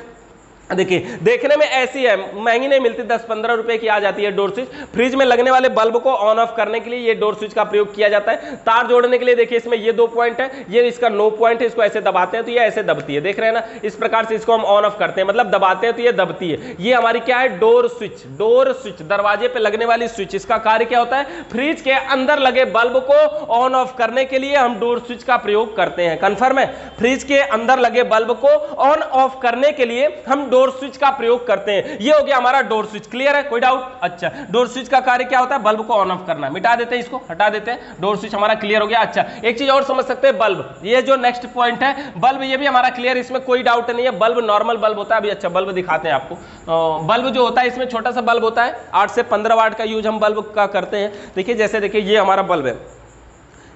देखिए देखने में ऐसी है, महंगी नहीं मिलती, 10-15 रुपए की आ जाती है डोर स्विच। फ्रिज में लगने वाले बल्ब को ऑन ऑफ करने के लिए ये डोर स्विच का प्रयोग किया जाता है। तार जोड़ने के लिए देखिए इसमें ये 2 पॉइंट है, ये इसका नो पॉइंट है, इसको ऐसे दबाते हैं तो ये ऐसे दबती है, देख रहे हैं ना, इस प्रकार से इसको हम ऑन ऑफ करते हैं, मतलब दबाते हैं तो ये दबती है। ये हमारी क्या है, डोर स्विच। डोर स्विच दरवाजे पे लगने वाली स्विच, इसका कार्य क्या होता है, फ्रिज के अंदर लगे बल्ब को ऑन ऑफ करने के लिए हम डोर स्विच का प्रयोग करते हैं। कंफर्म है? फ्रिज के अंदर लगे बल्ब को ऑन ऑफ करने के लिए हम डोर स्विच का प्रयोग करते हैं। ये हो गया हमारा डोर स्विच। क्लियर है? कोई डाउट? अच्छा, डोर स्विच का कार्य क्या होता है, बल्ब को ऑन ऑफ करना। मिटा देते हैं, इसको हटा देते हैं, डोर स्विच हमारा क्लियर हो गया। अच्छा, एक चीज और समझ सकते हैं, बल्ब, ये जो नेक्स्ट पॉइंट है बल्ब, ये भी हमारा क्लियर, इसमें कोई डाउट नहीं है। बल्ब नॉर्मल बल्ब होता है। अभी अच्छा बल्ब दिखाते हैं आपको। बल्ब जो होता है इसमें छोटा सा बल्ब होता है, 8 से 15 वाट का यूज हम बल्ब का करते हैं। देखिए जैसे देखिए ये हमारा बल्ब है,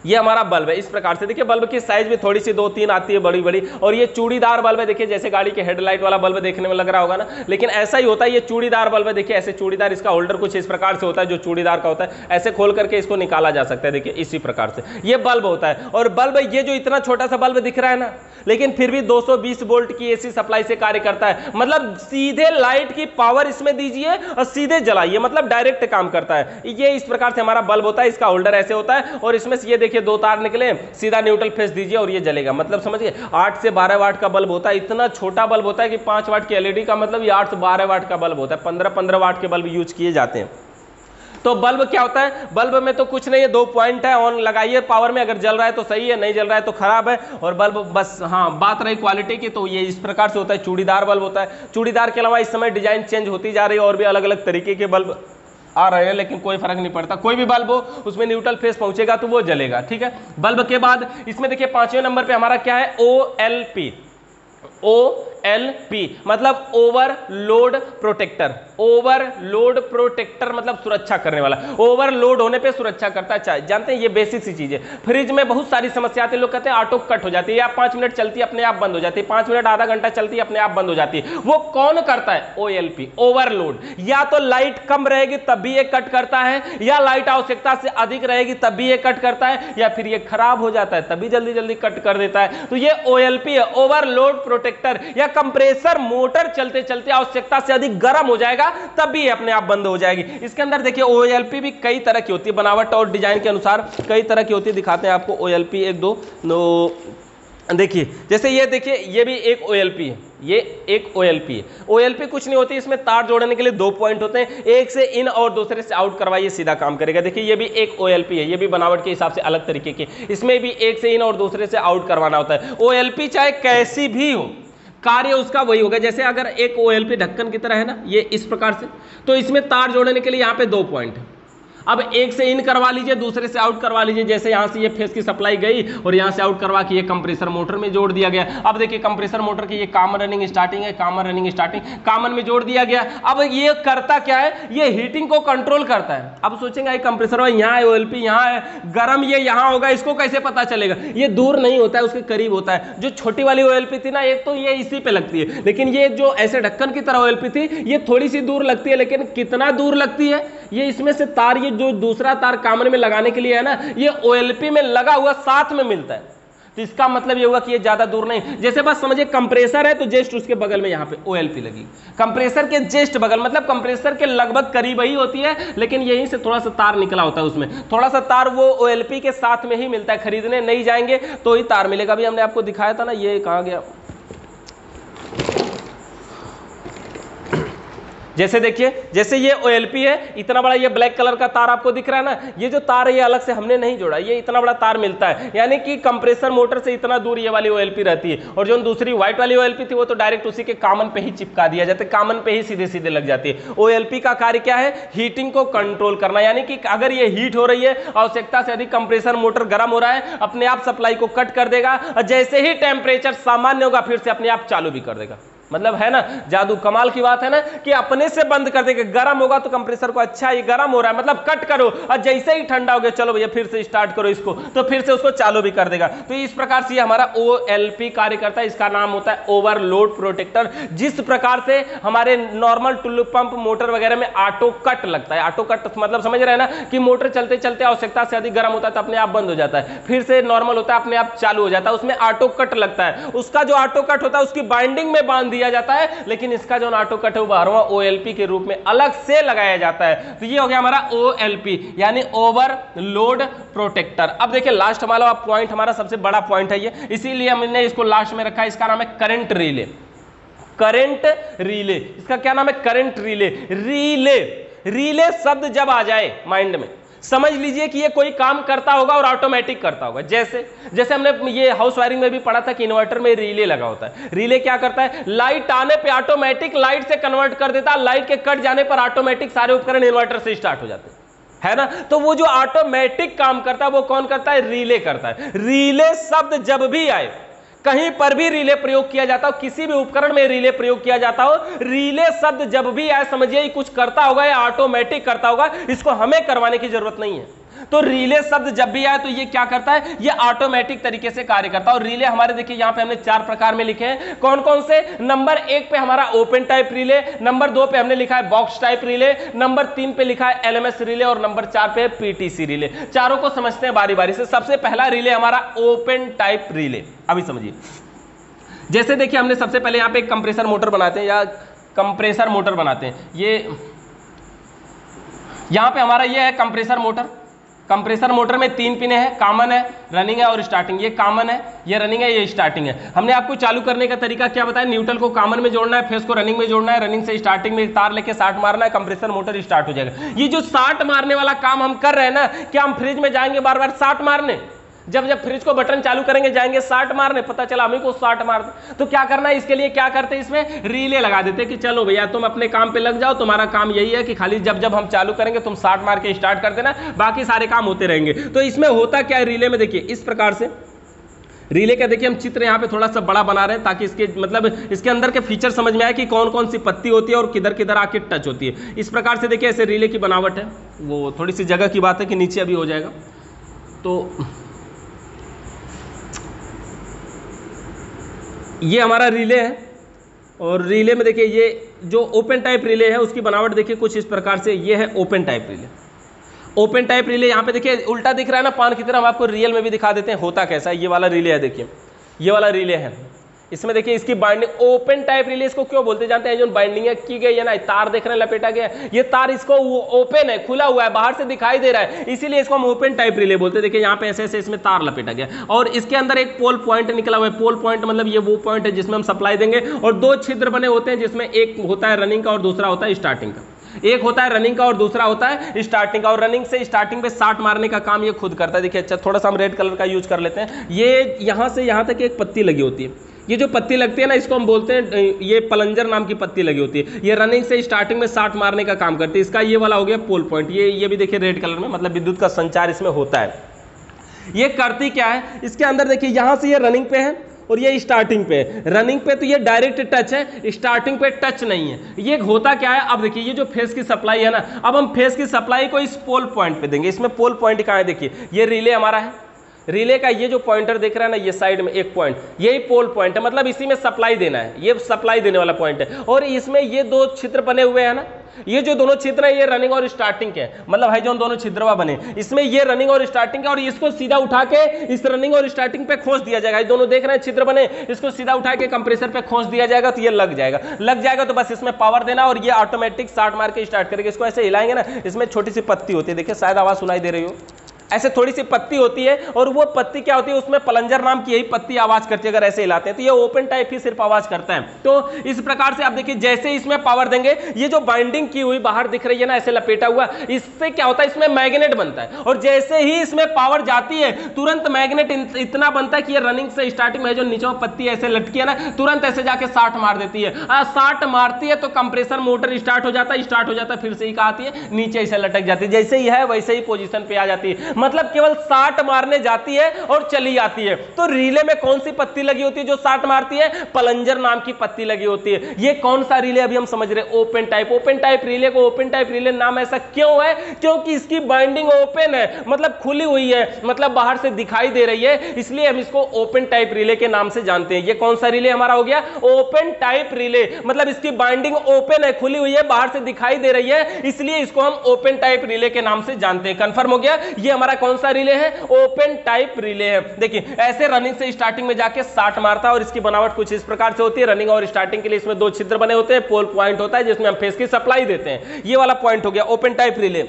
ये हमारा बल्ब है। इस प्रकार से देखिए बल्ब की साइज भी थोड़ी सी 2-3 आती है बड़ी बड़ी, और ये चूड़ीदार बल्ब है। देखिए जैसे गाड़ी के हेडलाइट वाला बल्ब देखने में लग रहा होगा ना, लेकिन ऐसा ही होता है, ये चूड़ीदार बल्ब है। देखिए ऐसे चूड़ीदार, इसका होल्डर कुछ इस प्रकार से होता है जो चूड़ीदार का होता है, ऐसे खोल करके इसको निकाला जा सकता है। देखिए इसी प्रकार से ये बल्ब होता है। और बल्ब, ये जो इतना छोटा सा बल्ब दिख रहा है ना, लेकिन फिर भी 220 वोल्ट की एसी सप्लाई से कार्य करता है। मतलब सीधे लाइट की पावर इसमें दीजिए और सीधे जलाइए, मतलब डायरेक्ट काम करता है। ये इस प्रकार से हमारा बल्ब होता है। इसका होल्डर ऐसे होता है और इसमें से ये देखिए 2 तार निकले, सीधा न्यूट्रल फेस दीजिए और ये जलेगा। मतलब समझिए 8 से 12 वाट का बल्ब होता है। इतना छोटा बल्ब होता है कि 5 वाट की एलईडी का मतलब ये 8 से 12 वाट का बल्ब होता है। 15-15 वाट के बल्ब यूज किए जाते हैं। तो बल्ब क्या होता है, बल्ब में तो कुछ नहीं है, 2 पॉइंट है, ऑन लगाइए पावर में, अगर जल रहा है तो सही है, नहीं जल रहा है तो खराब है। और बल्ब बस, हाँ बात रही क्वालिटी की, तो ये इस प्रकार से होता है, चूड़ीदार बल्ब होता है। चूड़ीदार के अलावा इस समय डिजाइन चेंज होती जा रही है, और भी अलग अलग तरीके के बल्ब आ रहे हैं, लेकिन कोई फर्क नहीं पड़ता। कोई भी बल्ब हो उसमें न्यूट्रल फेस पहुंचेगा तो वो जलेगा। ठीक है, बल्ब के बाद इसमें देखिए 5वें नंबर पे हमारा क्या है, OLP। OLP मतलब ओवरलोड प्रोटेक्टर। ओवरलोड प्रोटेक्टर मतलब सुरक्षा करने वाला, ओवरलोड होने पे सुरक्षा करता है। जानते हैं ये बेसिक सी चीज है। फ्रिज में बहुत सारी समस्या आती है, लोग कहते हैं ऑटो कट हो जाती है, या 5 मिनट चलती है अपने आप बंद हो जाती है, 5 मिनट आधा घंटा चलती है अपने आप बंद हो जाती है। वो कौन करता है, OLP, ओवरलोड। या तो लाइट कम रहेगी तब भी ये कट करता है, या लाइट आवश्यकता से अधिक रहेगी तब भी ये कट करता है, या फिर ये खराब हो जाता है तभी जल्दी जल्दी कट कर देता है। तो ये OLP है, ओवरलोड प्रोटेक्टर। या कंप्रेसर मोटर चलते चलते आवश्यकता से अधिक गर्म हो जाएगा तब भी अपने आप बंद हो जाएगी। इसके अंदर देखिए OLP भी कई तरह की होती है, बनावट और डिजाइन के अनुसार कई तरह की होती है। दिखाते हैं आपको OLP 1-2 देखिए, जैसे ये देखिए, ये भी एक OLP है, ये एक OLP है। OLP कुछ नहीं होती, इसमें तार जोड़ने के लिए 2 पॉइंट होते हैं, एक से इन और दूसरे से आउट करवाइए, सीधा काम करेगा। देखिए ये भी एक OLP है, ये भी बनावट के हिसाब से अलग तरीके की, इसमें भी एक से इन और दूसरे से आउट करवाना होता है। OLP चाहे कैसी भी हो, कार्य उसका वही होगा। जैसे अगर एक OLP ढक्कन की तरह है ना, ये इस प्रकार से, तो इसमें तार जोड़ने के लिए यहाँ पे 2 पॉइंट है। अब एक से इन करवा लीजिए, दूसरे से आउट करवा लीजिए। जैसे यहाँ से ये फेस की सप्लाई गई और यहाँ से आउट करवा के ये कंप्रेसर मोटर में जोड़ दिया गया। अब देखिए कंप्रेसर मोटर की ये कॉमन रनिंग स्टार्टिंग है, कॉमन रनिंग स्टार्टिंग, कॉमन में जोड़ दिया गया। अब ये करता क्या है, ये हीटिंग को कंट्रोल करता है। अब सोचेंगे ये कंप्रेसर यहाँ है, OLP यहाँ है, गर्म ये यहाँ होगा, इसको कैसे पता चलेगा? ये दूर नहीं होता है, उसके करीब होता है। जो छोटी वाली OLP थी ना, एक तो ये इसी पे लगती है, लेकिन ये जो ऐसे ढक्कन की तरह OLP थी, ये थोड़ी सी दूर लगती है। लेकिन कितना दूर लगती है, ये इसमें से तार, ये जो दूसरा तार कॉमन में लगाने के लिए है ना, ये OLP में लगा हुआ साथ में मिलता है। तो इसका मतलब ये हुआ कि ये ज्यादा दूर नहीं। जैसे बस समझिए कंप्रेसर है तो जस्ट उसके बगल में यहाँ पे OLP लगी, कंप्रेसर के जस्ट बगल, मतलब कंप्रेसर के लगभग करीब ही होती है, लेकिन यहीं से थोड़ा सा तार निकला होता है, उसमें थोड़ा सा तार वो OLP के साथ में ही मिलता है। खरीदने नहीं जाएंगे तो ही तार मिलेगा। अभी हमने आपको दिखाया था ना, ये कहाँ गया, जैसे देखिए, जैसे ये OLP है, इतना बड़ा ये ब्लैक कलर का तार आपको दिख रहा है ना, ये जो तार है ये अलग से हमने नहीं जोड़ा, ये इतना बड़ा तार मिलता है। यानी कि कंप्रेसर मोटर से इतना दूर ये वाली OLP रहती है, और जो दूसरी व्हाइट वाली OLP थी वो तो डायरेक्ट उसी के कॉमन पे ही चिपका दिया जाता है, कॉमन पे ही सीधे सीधे लग जाती है। OLP का कार्य क्या है, हीटिंग को कंट्रोल करना। यानी कि अगर ये हीट हो रही है, आवश्यकता से अधिक कंप्रेसर मोटर गर्म हो रहा है, अपने आप सप्लाई को कट कर देगा, और जैसे ही टेम्परेचर सामान्य होगा फिर से अपने आप चालू भी कर देगा। मतलब है ना जादू, कमाल की बात है ना कि अपने से बंद कर देगा। गर्म होगा तो कंप्रेसर को अच्छा ये गर्म हो रहा है मतलब कट करो, और जैसे ही ठंडा हो गया चलो भैया फिर से स्टार्ट करो इसको, तो फिर से उसको चालू भी कर देगा। तो इस प्रकार से हमारा OLP कार्य करता है। इसका नाम होता है ओवरलोड प्रोटेक्टर। जिस प्रकार से हमारे नॉर्मल टुल्लू पंप मोटर वगैरह में ऑटो कट लगता है, ऑटो कट मतलब समझ रहे हैं ना कि मोटर चलते चलते आवश्यकता से अधिक गर्म होता है तो अपने आप बंद हो जाता है, फिर से नॉर्मल होता है अपने आप चालू हो जाता है, उसमें ऑटो कट लगता है। उसका जो ऑटो कट होता है उसकी बाइंडिंग में बांध दिया जाता है, लेकिन इसका जो ऑटो कट है वो 12वां OLP के रूप में अलग से लगाया जाता है। तो ये हो गया हमारा OLP यानी ओवरलोड प्रोटेक्टर। अब देखिए लास्ट हमारा पॉइंट, हमारा सबसे बड़ा पॉइंट है ये, इसीलिए हमने इसको लास्ट में रखा है। इसका नाम है करंट रिले। करंट रिले, इसका क्या नाम है? Current relay. रिले, रिले शब्द जब आ जाए माइंड में समझ लीजिए कि ये कोई काम करता होगा और ऑटोमेटिक करता होगा। जैसे हमने ये हाउस वायरिंग में भी पढ़ा था कि इन्वर्टर में रिले लगा होता है। रिले क्या करता है? लाइट आने पे ऑटोमेटिक लाइट से कन्वर्ट कर देता है, लाइट के कट जाने पर ऑटोमेटिक सारे उपकरण इन्वर्टर से स्टार्ट हो जाते हैं, है ना। तो वो जो ऑटोमेटिक काम करता है वो कौन करता है? रिले करता है। रिले शब्द जब भी आए, कहीं पर भी रिले प्रयोग किया जाता हो, किसी भी उपकरण में रिले प्रयोग किया जाता हो, रिले शब्द जब भी आए समझिए कुछ करता होगा या ऑटोमेटिक करता होगा, इसको हमें करवाने की जरूरत नहीं है। तो रिले शब्द जब भी आए तो ये क्या करता है? ये ऑटोमेटिक तरीके से कार्य करता है। और रिले हमारे देखिए यहां पे हमने 4 प्रकार में लिखे हैं। कौन कौन से? नंबर 1 पे हमारा ओपन टाइप रिले, नंबर 2 पे हमने लिखा है बॉक्स टाइप रिले, नंबर 3 पे लिखा है LMS रिले और नंबर 4 पे PTC रिले। चारों को समझते हैं बारी बारी से। सबसे पहला रिले हमारा ओपन टाइप रिले। अभी समझिए, जैसे देखिए हमने सबसे पहले यहां पे एक कंप्रेसर मोटर बनाते हैं या कंप्रेसर मोटर बनाते हैं। ये यहां पे हमारा ये है कंप्रेसर मोटर। कंप्रेसर मोटर में 3 पिने हैं, कॉमन है, रनिंग है और स्टार्टिंग। ये कॉमन है, ये रनिंग है, ये स्टार्टिंग है। हमने आपको चालू करने का तरीका क्या बताया? न्यूट्रल को कॉमन में जोड़ना है, फेस को रनिंग में जोड़ना है, रनिंग से स्टार्टिंग में एक तार लेके शार्ट मारना है, कंप्रेसर मोटर स्टार्ट हो जाएगा। ये जो शार्ट मारने वाला काम हम कर रहे हैं ना, क्या हम फ्रिज में जाएंगे बार बार शार्ट मारने? जब फ्रिज को बटन चालू करेंगे जाएंगे शार्ट मारने, पता चला हमें को शार्ट मार दे। तो क्या करना है? इसके लिए क्या करते हैं? इसमें रिले लगा देते हैं कि चलो भैया तुम अपने काम पे लग जाओ, तुम्हारा काम यही है कि खाली जब हम चालू करेंगे तुम शार्ट मार के स्टार्ट कर देना, बाकी सारे काम होते रहेंगे। तो इसमें होता क्या है रिले में? देखिए इस प्रकार से रिले का देखिए हम चित्र यहाँ पे थोड़ा सा बड़ा बना रहे हैं ताकि इसके मतलब इसके अंदर के फीचर समझ में आए कि कौन कौन सी पत्ती होती है और किधर किधर आके टच होती है। इस प्रकार से देखिए ऐसे रिले की बनावट है। वो थोड़ी सी जगह की बात है कि नीचे अभी हो जाएगा। तो ये हमारा रिले है और रिले में देखिए ये जो ओपन टाइप रिले है उसकी बनावट देखिए कुछ इस प्रकार से। ये है open type relay. Open type relay यहाँ पे देखिए उल्टा दिख रहा है ना पान की तरह। हम आपको रियल में भी दिखा देते हैं होता कैसा है। ये वाला रिले है, देखिए ये वाला रिले है। इसमें देखिए इसकी बाइंडिंग ओपन टाइप रिले इसको क्यों बोलते जानते हैं? जो बाइंडिंग की गई है ना, तार देख रहे हैं लपेटा गया है, ये तार इसको ओपन है, खुला हुआ है, बाहर से दिखाई दे रहा है, इसीलिए इसको हम ओपन टाइप रिले बोलते हैं। देखिए यहाँ पे ऐसे ऐसे इसमें तार लपेटा गया और इसके अंदर एक पोल पॉइंट निकला हुआ है। पोल पॉइंट मतलब ये वो पॉइंट है जिसमें हम सप्लाई देंगे और 2 छिद्र बने होते हैं जिसमें एक होता है रनिंग का और दूसरा होता है स्टार्टिंग का। एक होता है रनिंग का और दूसरा होता है स्टार्टिंग का। और रनिंग से स्टार्टिंग पे शार्ट मारने का काम ये खुद करता है। देखिए अच्छा थोड़ा सा हम रेड कलर का यूज कर लेते हैं। ये यहाँ से यहाँ तक एक पत्ती लगी होती है। ये जो पत्ती लगती है ना इसको हम बोलते हैं, ये प्लंजर नाम की पत्ती लगी होती है। ये रनिंग से स्टार्टिंग में शार्ट मारने का काम करती है। इसका ये वाला हो गया पोल पॉइंट। ये भी देखिए रेड कलर में, मतलब विद्युत का संचार इसमें होता है। ये करती क्या है? इसके अंदर देखिए यहाँ से ये रनिंग पे है और ये स्टार्टिंग पे है। रनिंग पे तो ये डायरेक्ट टच है, स्टार्टिंग पे टच नहीं है। ये होता क्या है? अब देखिए ये जो फेस की सप्लाई है ना, अब हम फेस की सप्लाई को इस पोल पॉइंट पे देंगे। इसमें पोल पॉइंट कहाँ है? देखिए ये रिले हमारा है। रिले का ये जो पॉइंटर देख रहा है ना, ये साइड में एक पॉइंट, यही पोल पॉइंट है, मतलब इसी में सप्लाई देना है। ये सप्लाई देने वाला पॉइंट है और इसमें ये 2 छिद्र बने हुए हैं ना, ये जो दोनों छिद्र है ये रनिंग और स्टार्टिंग के हैं। मतलब है जो दोनों छिद्रवा बने इसमें ये रनिंग और स्टार्टिंग के, और इसको सीधा उठा के इस रनिंग और स्टार्टिंग पे खोस दिया जाएगा। ये दोनों देख रहे हैं छिद्र बने, इसको सीधा उठा के कंप्रेसर पे खोस दिया जाएगा तो ये लग जाएगा। तो बस इसमें पावर देना और ये ऑटोमेटिक शार्ट मार के स्टार्ट करेगा। इसको ऐसे हिलाएंगे ना, इसमें छोटी सी पत्ती होती है, देखिए शायद आवाज सुनाई दे रही हो, ऐसे थोड़ी सी पत्ती होती है और वो पत्ती क्या होती है? उसमें प्लंजर नाम की यही पत्ती आवाज करती है। अगर ऐसे हिलाते हैं तो ये ओपन टाइप ही सिर्फ आवाज करता है। तो इस प्रकार से आप देखिए जैसे इसमें पावर देंगे, ये जो बाइंडिंग की हुई बाहर दिख रही है ना ऐसे लपेटा हुआ, इससे क्या होता है? इसमें मैग्नेट बनता है और जैसे ही इसमें पावर जाती है तुरंत मैग्नेट इतना बनता है कि ये रनिंग से स्टार्टिंग में जो नीचे पत्ती ऐसे लटकी है ना, तुरंत ऐसे जाके शार्ट मार देती है। शार्ट मारती है तो कंप्रेसर मोटर स्टार्ट हो जाता है, फिर से ही आती है नीचे ऐसे लटक जाती है। जैसे ही है वैसे ही पोजीशन पे आ जाती है। मतलब केवल 60 मारने जाती है और चली आती है। तो रिले में कौन सी पत्ती लगी होती है जो 60 मारती है? प्लंजर नाम की पत्ती लगी होती है। ये कौन सा रिले अभी हम समझ रहे हैं? Open type. Open type relay को ओपन टाइप रिले नाम ऐसा क्यों है? क्योंकि इसकी बाइंडिंग ओपन है, मतलब खुली हुई है, मतलब बाहर से दिखाई दे रही है, इसलिए हम इसको ओपन टाइप रिले के नाम से जानते हैं। ये कौन सा रिले हमारा हो गया? Open type relay. मतलब इसकी बाइंडिंग ओपन है, खुली हुई है, बाहर से दिखाई दे रही है, इसलिए इसको हम ओपन टाइप रिले के नाम से जानते हैं। कंफर्म हो गया? ये हमारा कौन सा रिले है? ओपन टाइप रिले है। देखिए ऐसे रनिंग से स्टार्टिंग में जाके 60 मारता है और इसकी बनावट कुछ इस प्रकार से होती है। रनिंग और स्टार्टिंग के लिए इसमें 2 छिद्र बने होते हैं, पोल पॉइंट होता है जिसमें हम फेस की सप्लाई देते हैं। ये वाला पॉइंट हो गया ओपन टाइप रिले,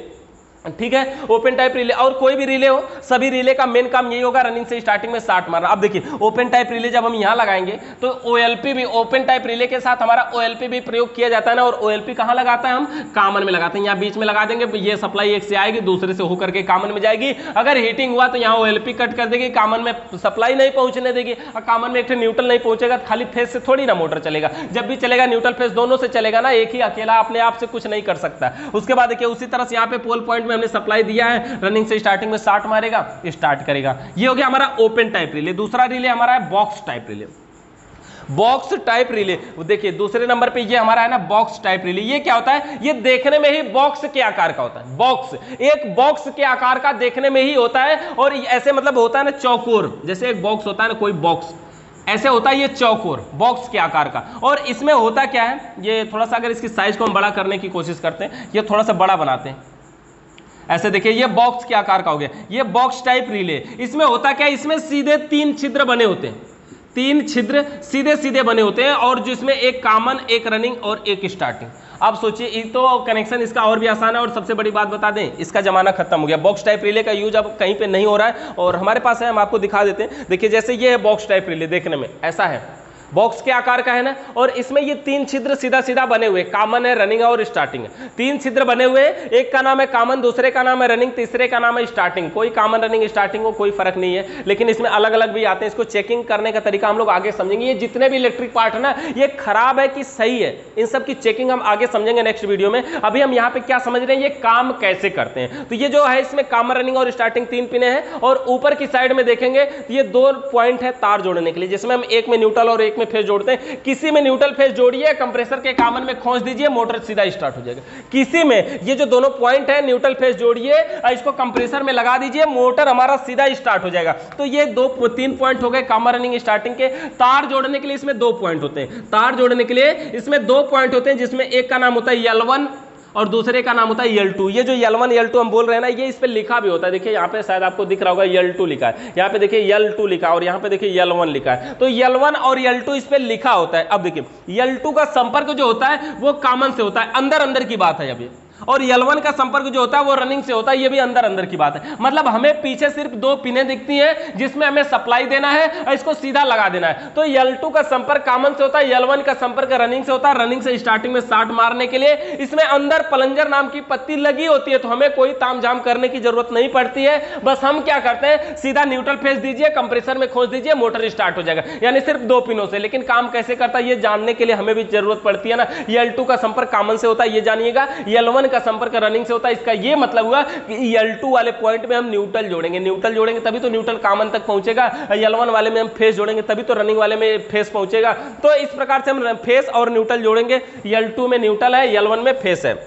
ठीक है, ओपन टाइप रिले। और कोई भी रिले हो, सभी रिले का मेन काम यही होगा, रनिंग से स्टार्टिंग में 60 मारना। अब देखिए ओपन टाइप रिले जब हम यहां लगाएंगे तो ओएलपी भी, ओपन टाइप रिले के साथ हमारा ओएलपी भी प्रयोग किया जाता है ना। और ओएलपी कहां लगाता है? हम कॉमन में लगाते हैं। यहां बीच में लगा देंगे, ये सप्लाई एक से आएगी, दूसरे से होकर के कॉमन में जाएगी। अगर हीटिंग हुआ तो यहां ओएलपी कट कर देगी, कॉमन में सप्लाई नहीं पहुंचने देगी। और कॉमन में एक न्यूट्रल नहीं पहुंचेगा, खाली फेस से थोड़ी ना मोटर चलेगा। जब भी चलेगा न्यूट्रल फेस दोनों से चलेगा ना, एक ही अकेला अपने आप से कुछ नहीं कर सकता। उसके बाद देखिए उसी तरह से यहाँ पे पोल पॉइंट में हमने सप्लाई दिया है, रनिंग से स्टार्टिंग में 60 मारेगा, स्टार्ट करेगा। ये हो गया हमारा ओपन टाइप रिले। दूसरा रिले हमारा है box type relay. Box type relay, देखिए दूसरे नंबर पे ये हमारा है ना बॉक्स टाइप रिले। ये क्या होता है? ये देखने में ही बॉक्स के आकार का होता है। बॉक्स, एक बॉक्स के आकार का देखने में ही होता है। और ऐसे मतलब होता है ना चौकोर, जैसे एक बॉक्स होता है ना, कोई बॉक्स ऐसे होता है, ये चौकोर बॉक्स के आकार का। और इसमें होता क्या है, ये थोड़ा सा अगर इसकी साइज को हम बड़ा करने की कोशिश करते हैं, ये थोड़ा सा बड़ा बनाते हैं, ऐसे देखिए ये बॉक्स के आकार का हो गया, ये बॉक्स टाइप रिले। इसमें होता क्या है? इसमें सीधे 3 छिद्र बने होते हैं, 3 छिद्र सीधे सीधे बने होते हैं, और जिसमें एक कॉमन, एक रनिंग और एक स्टार्टिंग। अब सोचिए, तो कनेक्शन इसका और भी आसान है। और सबसे बड़ी बात बता दें, इसका जमाना खत्म हो गया। बॉक्स टाइप रिले का यूज अब कहीं पे नहीं हो रहा है, और हमारे पास है, हम आपको दिखा देते हैं। देखिए जैसे ये है बॉक्स टाइप रिले, देखने में ऐसा है, बॉक्स के आकार का है ना। और इसमें ये 3 छिद्र सीधा सीधा बने हुए, कॉमन है, रनिंग और स्टार्टिंग है। 3 छिद्र बने हुए, एक का नाम है कॉमन, दूसरे का नाम है रनिंग, तीसरे का नाम है स्टार्टिंग। कोई कॉमन, रनिंग, स्टार्टिंग को कोई फर्क नहीं है, लेकिन इसमें अलग अलग भी आते हैं। इसको चेकिंग करने का तरीका हम लोग आगे समझेंगे। ये जितने भी इलेक्ट्रिक पार्ट है ना, ये खराब है कि सही है, इन सब की चेकिंग हम आगे समझेंगे नेक्स्ट वीडियो में। अभी हम यहाँ पे क्या समझ रहे हैं, ये काम कैसे करते हैं। तो ये जो है, इसमें कॉमन, रनिंग और स्टार्टिंग 3 पिने हैं। और ऊपर की साइड में देखेंगे ये 2 पॉइंट है तार जोड़ने के लिए, जिसमें हम एक में न्यूट्रल और एक में फेज जोड़ते हैं। किसी में न्यूट्रल फेज जोड़िए, कंप्रेसर के कॉमन में खोस दीजिए, मोटर सीधा स्टार्ट हो जाएगा। किसी में ये जो दोनों पॉइंट है, न्यूट्रल फेज जोड़िए, इसको कंप्रेसर में लगा दीजिए, मोटर हमारा सीधा स्टार्ट हो जाएगा। तो ये 3 पॉइंट हो गए कॉमन, रनिंग, स्टार्टिंग के। तार जोड़ने के लिए इसमें 2 पॉइंट होते हैं। तार जोड़ने के लिए इसमें 2 पॉइंट होते हैं, जिसमें एक का नाम होता है L1 और दूसरे का नाम होता है L2। ये जो L1 L2 हम बोल रहे हैं ना, ये इस पे लिखा भी होता है। देखिए यहाँ पे शायद आपको दिख रहा होगा L2 लिखा है, यहाँ पे देखिए L2 लिखा है, और यहाँ पे देखिए L1 लिखा है। तो L1 और L2 इस पे लिखा होता है। अब देखिए L2 का संपर्क जो होता है वो कॉमन से होता है, अंदर अंदर की बात है अभी। और L1 का संपर्क जो होता है वो रनिंग से होता है, ये भी अंदर अंदर की बात है। मतलब हमें पीछे सिर्फ 2 पिनें दिखती हैं, जिसमें हमें सप्लाई देना है और इसको सीधा लगा देना है। तो L2 का संपर्क कॉमन से होता है, L1 का संपर्क रनिंग से होता है। रनिंग से स्टार्टिंग में 60 मारने के लिए इसमें अंदर प्लंजर नाम की पत्ती लगी होती है, तो हमें कोई तामझाम करने की जरूरत नहीं पड़ती है। बस हम क्या करते हैं, सीधा न्यूट्रल फेज दीजिए, कंप्रेसर में खोस दीजिए, मोटर स्टार्ट हो जाएगा, यानी सिर्फ 2 पिनों से। लेकिन काम कैसे करता है ये जानने के लिए हमें भी जरूरत पड़ती है ना। L2 का संपर्क कॉमन से होता है, ये जानिएगा। L1 का संपर्क रनिंग से होता है। इसका ये मतलब हुआ कि L2 वाले पॉइंट में हम न्यूट्रल जोड़ेंगे, न्यूट्रल जोड़ेंगे तभी तो न्यूट्रल कॉमन तक पहुंचेगा। L1 वाले में हम फेस जोड़ेंगे तभी तो रनिंग वाले में फेस पहुंचेगा। तो इस प्रकार से हम फेस और न्यूट्रल जोड़ेंगे। L2 में न्यूट्रल है, L1 में फेस है।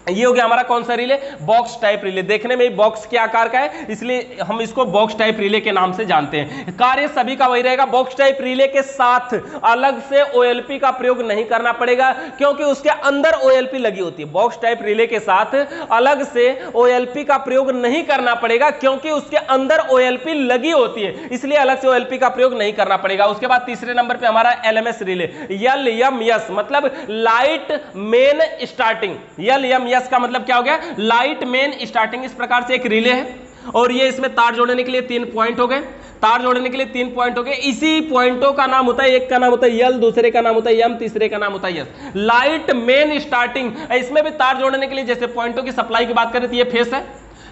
ये हो गया हमारा कौन सा रिले? Box type relay. देखने में ही बॉक्स के आकार का है, इसलिए हम इसको बॉक्स टाइप रिले के नाम से जानते हैं। कार्य सभी का वही रहेगा। बॉक्स टाइप रिले के साथ अलग से OLP का प्रयोग नहीं करना पड़ेगा, क्योंकि उसके अंदर OLP लगी होती है। बॉक्स टाइप रिले के साथ अलग से OLP का प्रयोग नहीं करना पड़ेगा, क्योंकि उसके अंदर OLP लगी होती है, इसलिए अलग से OLP का प्रयोग नहीं करना पड़ेगा। उसके बाद तीसरे नंबर पे हमारा LMS रिले, LMS मतलब लाइट मेन स्टार्टिंग। LMS का मतलब क्या हो गया? Light main starting. इस प्रकार से एक रिले है, और ये इसमें तार जोड़ने के लिए 3 पॉइंट हो गए। तार जोड़ने के लिए 3 पॉइंट हो गए। इसी पॉइंटों का नाम होता है, एक का नाम होता है L, दूसरे का नाम होता है M, तीसरे का नाम होता है S। Light main starting. इसमें भी तार जोड़ने के लिए जैसे पॉइंटों की सप्लाई की बात करें तो ये फेस है,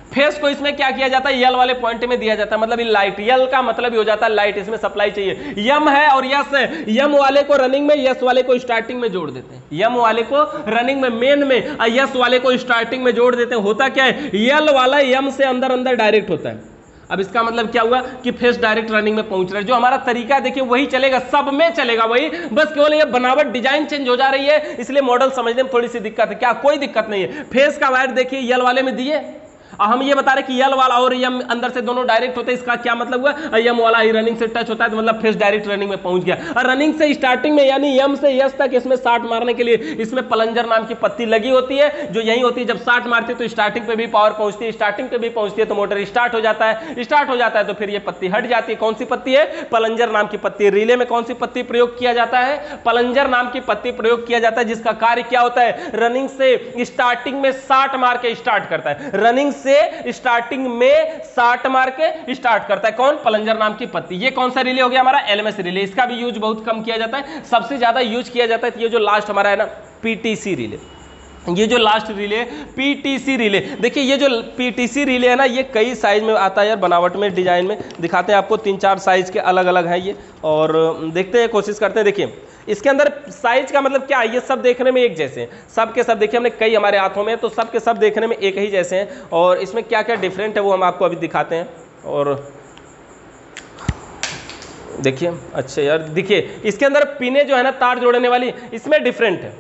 फेस को इसमें क्या किया जाता है, यल वाले पॉइंट में दिया जाता है, मतलब लाइट, यल का मतलब ही हो जाता है लाइट, इसमें सप्लाई चाहिए। यम है और यस है, यम वाले को रनिंग में, यस वाले को स्टार्टिंग में जोड़ देते हैं, यम वाले को रनिंग में मेन में, यस वाले को स्टार्टिंग में जोड़ देते हैं। होता क्या है, यल वाला यम से अंदर अंदर डायरेक्ट होता है। अब इसका मतलब क्या हुआ कि फेस डायरेक्ट रनिंग में पहुंच रहा है। जो हमारा तरीका है देखिए वही चलेगा, सब में चलेगा वही, बस केवल ये बनावट डिजाइन चेंज हो जा रही है, इसलिए मॉडल समझने में थोड़ी सी दिक्कत है। क्या कोई दिक्कत नहीं है। फेस का वायर देखिए यल वाले में दिए, हम ये बता रहे कि यल वाला और यम अंदर से दोनों डायरेक्ट होते हैं। इसका क्या मतलब हुआ, यम वाला ही रनिंग से टच होता है तो मतलब फेस डायरेक्ट रनिंग में पहुंच गया। और रनिंग से स्टार्टिंग में यानी यम से यस तक इसमें शार्ट मारने के लिए इसमें प्लंजर नाम की पत्ती लगी होती है, जो यही होती है। जब शार्ट मारती है तो स्टार्टिंग पे भी पावर पहुंचती है, स्टार्टिंग पे भी पहुंचती है तो मोटर स्टार्ट हो जाता है, स्टार्ट हो जाता है तो फिर ये पत्ती हट जाती है। कौन सी पत्ती है, प्लंजर नाम की पत्ती। रिले में कौन सी पत्ती प्रयोग किया जाता है, प्लंजर नाम की पत्ती प्रयोग किया जाता है, जिसका कार्य क्या होता है, रनिंग से स्टार्टिंग में शार्ट मार के स्टार्ट करता है, रनिंग से स्टार्टिंग में शार्ट मार के स्टार्ट करता है। कौन, प्लंजर नाम की पत्ती। ये कौन सा रिले हो गया हमारा, एलएमएस रिले। इसका भी यूज बहुत कम किया जाता है, सबसे ज्यादा यूज किया जाता है ये जो लास्ट हमारा है ना पीटीसी रिले, ये जो लास्ट रिले पीटीसी रिले। देखिए ये जो पीटीसी रिले है ना, ये कई साइज में आता है यार, बनावट में, डिजाइन में दिखाते हैं आपको, 3-4 साइज के अलग अलग हैं ये, और देखते हैं, कोशिश करते हैं। देखिए इसके अंदर साइज का मतलब क्या है, ये सब देखने में एक जैसे हैं, सब के सब। देखिए हमने कई हमारे हाथों में, तो सब के सब देखने में एक ही जैसे हैं, और इसमें क्या क्या डिफरेंट है वो हम आपको अभी दिखाते हैं। और देखिए, अच्छा यार देखिए इसके अंदर पिने जो है ना तार जोड़ने वाली, इसमें डिफरेंट है।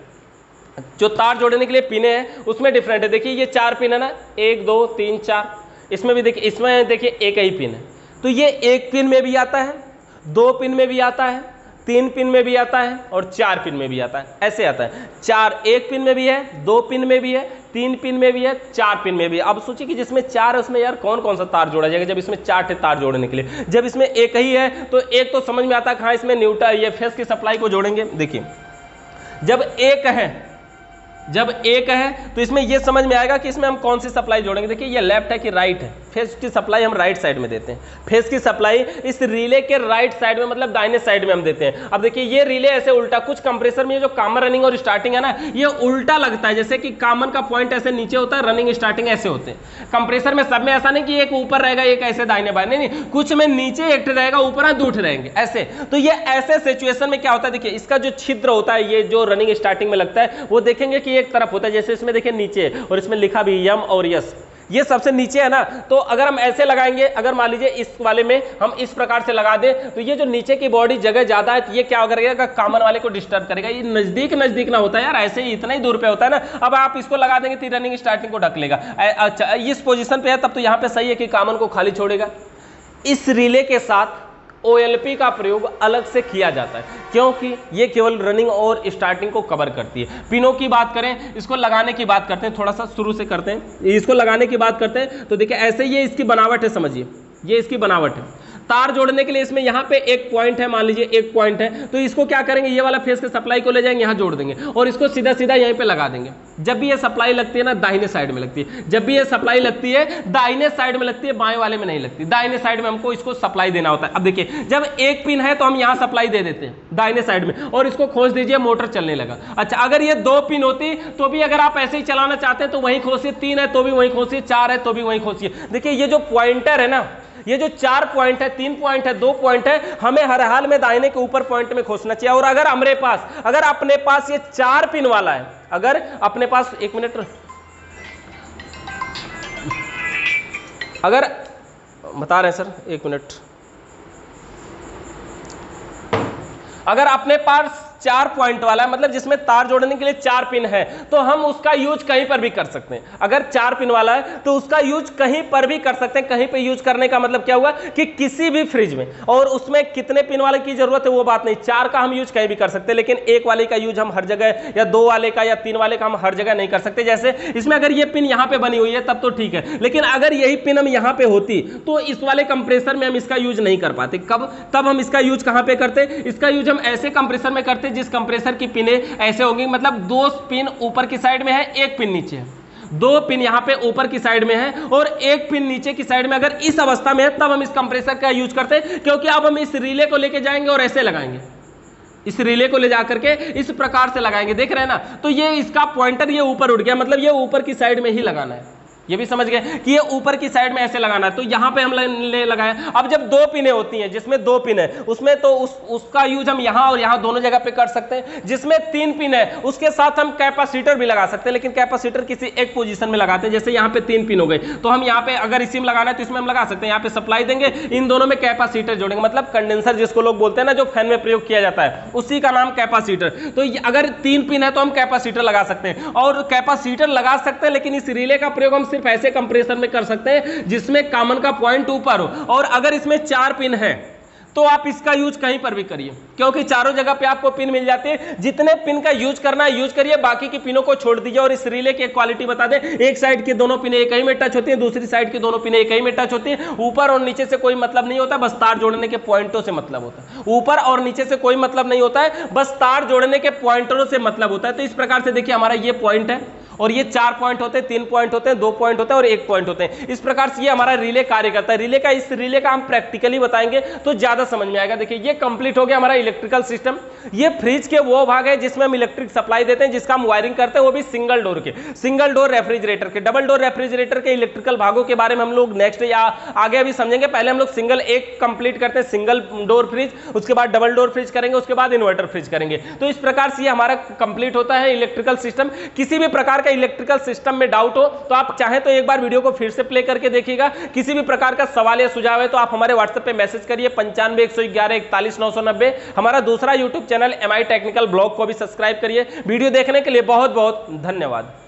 जो तार जोड़ने के लिए पिने हैं उसमें डिफरेंट है। देखिए ये 4 पिन है ना, 1 2 3 4, इसमें भी देखिए, इसमें देखिए एक ही पिन है, तो ये 1 पिन में भी आता है, 2 पिन में भी आता है, 3 पिन में भी आता है और 4 पिन में भी आता है। ऐसे आता है, 1 पिन में भी है, 2 पिन में भी है, 3 पिन में भी है, 4 पिन में भी है। अब सोचिए कि जिसमें 4 है उसमें यार कौन कौन सा तार जोड़ा जाएगा, जब इसमें 4 तार जोड़ने के लिए। जब इसमें एक ही है तो एक तो समझ में आता है, हाँ इसमें न्यूट्रल, ये फेस की सप्लाई को जोड़ेंगे। देखिए जब एक है तो इसमें यह समझ में आएगा कि इसमें हम कौन सी सप्लाई जोड़ेंगे। देखिए ये लेफ्ट है कि राइट है, फेस की सप्लाई हम राइट साइड में देते हैं, फेस की सप्लाई इस रिले के राइट साइड में, मतलब दाहिने साइड में हम देते हैं। अब देखिए ये रिले ऐसे उल्टा, कुछ कंप्रेसर में जो कॉमन रनिंग और स्टार्टिंग है ना, ये उल्टा लगता है, जैसे कि कॉमन का पॉइंट ऐसे नीचे होता है, रनिंग स्टार्टिंग ऐसे होते हैं। कंप्रेसर में सब में ऐसा नहीं कि एक ऊपर रहेगा एक ऐसे दाहिने बाएं, नहीं, कुछ में नीचे एक रहेगा, ऊपर 2 रहेंगे ऐसे। तो ये ऐसे सिचुएशन में क्या होता है, देखिए इसका जो छिद्र होता है, ये जो रनिंग स्टार्टिंग में लगता है, वो देखेंगे कि एक तरफ होता है, जैसे इसमें देखिए नीचे, और इसमें लिखा भी यम और यस, ये सबसे नीचे है ना। तो अगर हम ऐसे लगाएंगे, अगर मान लीजिए इस वाले में हम इस प्रकार से लगा दें, तो ये जो नीचे की बॉडी जगह ज्यादा है, तो ये क्या करेगा, कॉमन वाले को डिस्टर्ब करेगा। ये नजदीक ना होता है यार, ऐसे ही इतना ही दूर पे होता है ना। अब आप इसको लगा देंगे तो रनिंग स्टार्टिंग को ढक लेगा। अच्छा इस पोजीशन पे है तब तो यहाँ पे सही है कि कॉमन को खाली छोड़ेगा। इस रिले के साथ OLP का प्रयोग अलग से किया जाता है, क्योंकि ये केवल रनिंग और स्टार्टिंग को कवर करती है। पिनों की बात करें, इसको लगाने की बात करते हैं, थोड़ा सा शुरू से करते हैं। इसको लगाने की बात करते हैं तो देखिए ऐसे ये इसकी बनावट है, समझिए ये इसकी बनावट है। तार जोड़ने के लिए इसमें यहाँ पे एक पॉइंट है, मान लीजिए एक पॉइंट है, तो इसको क्या करेंगे, ये वाला फेस के सप्लाई को ले जाएंगे, यहाँ जोड़ देंगे और इसको सीधा सीधा यहीं पे लगा देंगे। जब भी ये सप्लाई लगती है ना, दाहिने साइड में लगती है, जब भी ये सप्लाई लगती है दाहिने साइड में लगती है, बाएं वाले में नहीं लगती, दाहिने साइड में हमको इसको सप्लाई देना होता है। अब देखिए जब एक पिन है तो हम यहाँ सप्लाई दे देते हैं दाहिने साइड में, और इसको खोज दीजिए, मोटर चलने लगा। अच्छा अगर ये 2 पिन होती तो भी अगर आप ऐसे ही चलाना चाहते हैं तो वहीं खोसिए, 3 है तो भी वहीं खोसिए, 4 है तो भी वहीं खोसिए। देखिए ये जो पॉइंटर है ना, ये जो 4 पॉइंट है, 3 पॉइंट है, 2 पॉइंट है, हमें हर हाल में दाहिने के ऊपर पॉइंट में खोसना चाहिए। और अगर अपने पास ये 4 पिन वाला है, अगर अपने पास, 1 मिनट, अगर बता रहे हैं सर, 1 मिनट, अगर अपने पास 4 पॉइंट वाला है, मतलब जिसमें तार जोड़ने के लिए 4 पिन है, तो हम उसका यूज कहीं पर भी कर सकते हैं। अगर 4 पिन वाला है तो उसका यूज कहीं पर भी कर सकते हैं। कहीं पे यूज करने का मतलब क्या हुआ कि किसी भी फ्रिज में, और उसमें कितने पिन वाले की जरूरत है वो बात नहीं, 4 का हम यूज कहीं भी कर सकते हैं, लेकिन 1 वाले का यूज हम हर जगह, या 2 वाले का या 3 वाले का हम हर जगह नहीं कर सकते। जैसे इसमें अगर ये पिन यहाँ पे बनी हुई है तब तो ठीक है, लेकिन अगर यही पिन हम यहाँ पे होती तो इस वाले कंप्रेसर में हम इसका यूज नहीं कर पाते। कब, तब हम इसका यूज कहाँ पे करते, इसका यूज हम ऐसे कंप्रेसर में करते जिस कंप्रेसर की पिने ऐसे होंगी, मतलब 2 पिन ऊपर की साइड में है, 1 पिन नीचे है, 2 पिन यहाँ पे ऊपर की साइड में है और 1 पिन नीचे की साइड में। अगर इस अवस्था में है तब हम इस कंप्रेसर का यूज करते हैं, क्योंकि अब हम इस रिले को लेके जाएंगे और ऐसे लगाएंगे, इस रिले को ले जाकर के इस प्रकार से लगाएंगे, देख रहे हैं ना। तो ये इसका पॉइंटर ये ऊपर उठ गया, मतलब ये ऊपर की साइड में ही लगाना है, ये भी समझ गए कि ये ऊपर की साइड में ऐसे लगाना है, तो यहां पे हम ले लगाए। अब जब दो पिनें होती हैं, जिसमें दो पिन है उसमें तो उसका यूज हम यहां और यहां दोनों जगह पे कर सकते हैं। जिसमें तीन पिन है उसके साथ हम कैपेसिटर भी लगा सकते हैं, लेकिन कैपेसिटर किसी एक पोजीशन में लगाते हैं। जैसे यहां पे तीन पिन हो गए, तो हम यहां पे अगर इसी में लगाना है तो इसमें हम लगा सकते हैं, यहां पे सप्लाई देंगे, इन दोनों में कैपेसिटर जोड़ेंगे, मतलब कंडेंसर जिसको लोग बोलते हैं ना, जो फैन में प्रयोग किया जाता है, उसी का नाम कैपेसिटर। तो अगर तीन पिन है तो हम कैपेसिटर लगा सकते हैं, और कैपेसिटर लगा सकते हैं, लेकिन इस रिले का प्रयोग हम सिर्फ ऐसे कंप्रेसर में कर सकते हैं जिसमें कॉमन का पॉइंट ऊपर हो। और अगर इसमें चार पिन है तो आप इसका यूज कहीं पर भी करिए, क्योंकि चारों जगह पे आपको पिन मिल जाती है। जितने पिन का यूज करना है यूज करिए, बाकी की पिनों को छोड़ दीजिए। और इस रिले की क्वालिटी बता दें, एक साइड की दोनों पिनें एक ही में टच होती है, दूसरी साइड की दोनों पिनें एक ही में टच होती है। ऊपर और नीचे से कोई मतलब नहीं होता, बस तार जोड़ने के पॉइंटों से मतलब होता है। ऊपर और नीचे से कोई मतलब नहीं होता है, बस तार जोड़ने के पॉइंटरों से मतलब होता है। तो इस प्रकार से देखिए, हमारा ये पॉइंट है और ये चार पॉइंट होते हैं, तीन पॉइंट होते हैं, दो पॉइंट होते हैं और एक पॉइंट होते हैं। इस प्रकार से ये हमारा रिले कार्य करता है। इस रिले का हम प्रैक्टिकली बताएंगे तो ज्यादा समझ में आएगा। देखिए, ये कंप्लीट हो गया हमारा इलेक्ट्रिकल सिस्टम। ये फ्रिज के वो भाग है जिसमें हम इलेक्ट्रिक सप्लाई देते हैं, जिसका हम वायरिंग करते हैं, वो भी सिंगल डोर के, सिंगल डोर रेफ्रिजरेटर के। डबल डोर रेफ्रिजरेटर के इलेक्ट्रिकल भागों के बारे में हम लोग नेक्स्ट या आगे अभी समझेंगे। पहले हम लोग सिंगल एक कंप्लीट करते हैं, सिंगल डोर फ्रिज, उसके बाद डबल डोर फ्रिज करेंगे, उसके बाद इन्वर्टर फ्रिज करेंगे। तो इस प्रकार से ये हमारा कंप्लीट होता है इलेक्ट्रिकल सिस्टम। किसी भी प्रकार का इलेक्ट्रिकल सिस्टम में डाउट हो तो आप चाहें तो एक बार वीडियो को फिर से प्ले करके देखिएगा। किसी भी प्रकार का सवाल या सुझाव है तो आप हमारे व्हाट्सएप पे मैसेज करिए 9511141990। हमारा दूसरा YouTube channel MI technical blog को भी सब्सक्राइब करिए। वीडियो देखने के लिए बहुत बहुत धन्यवाद।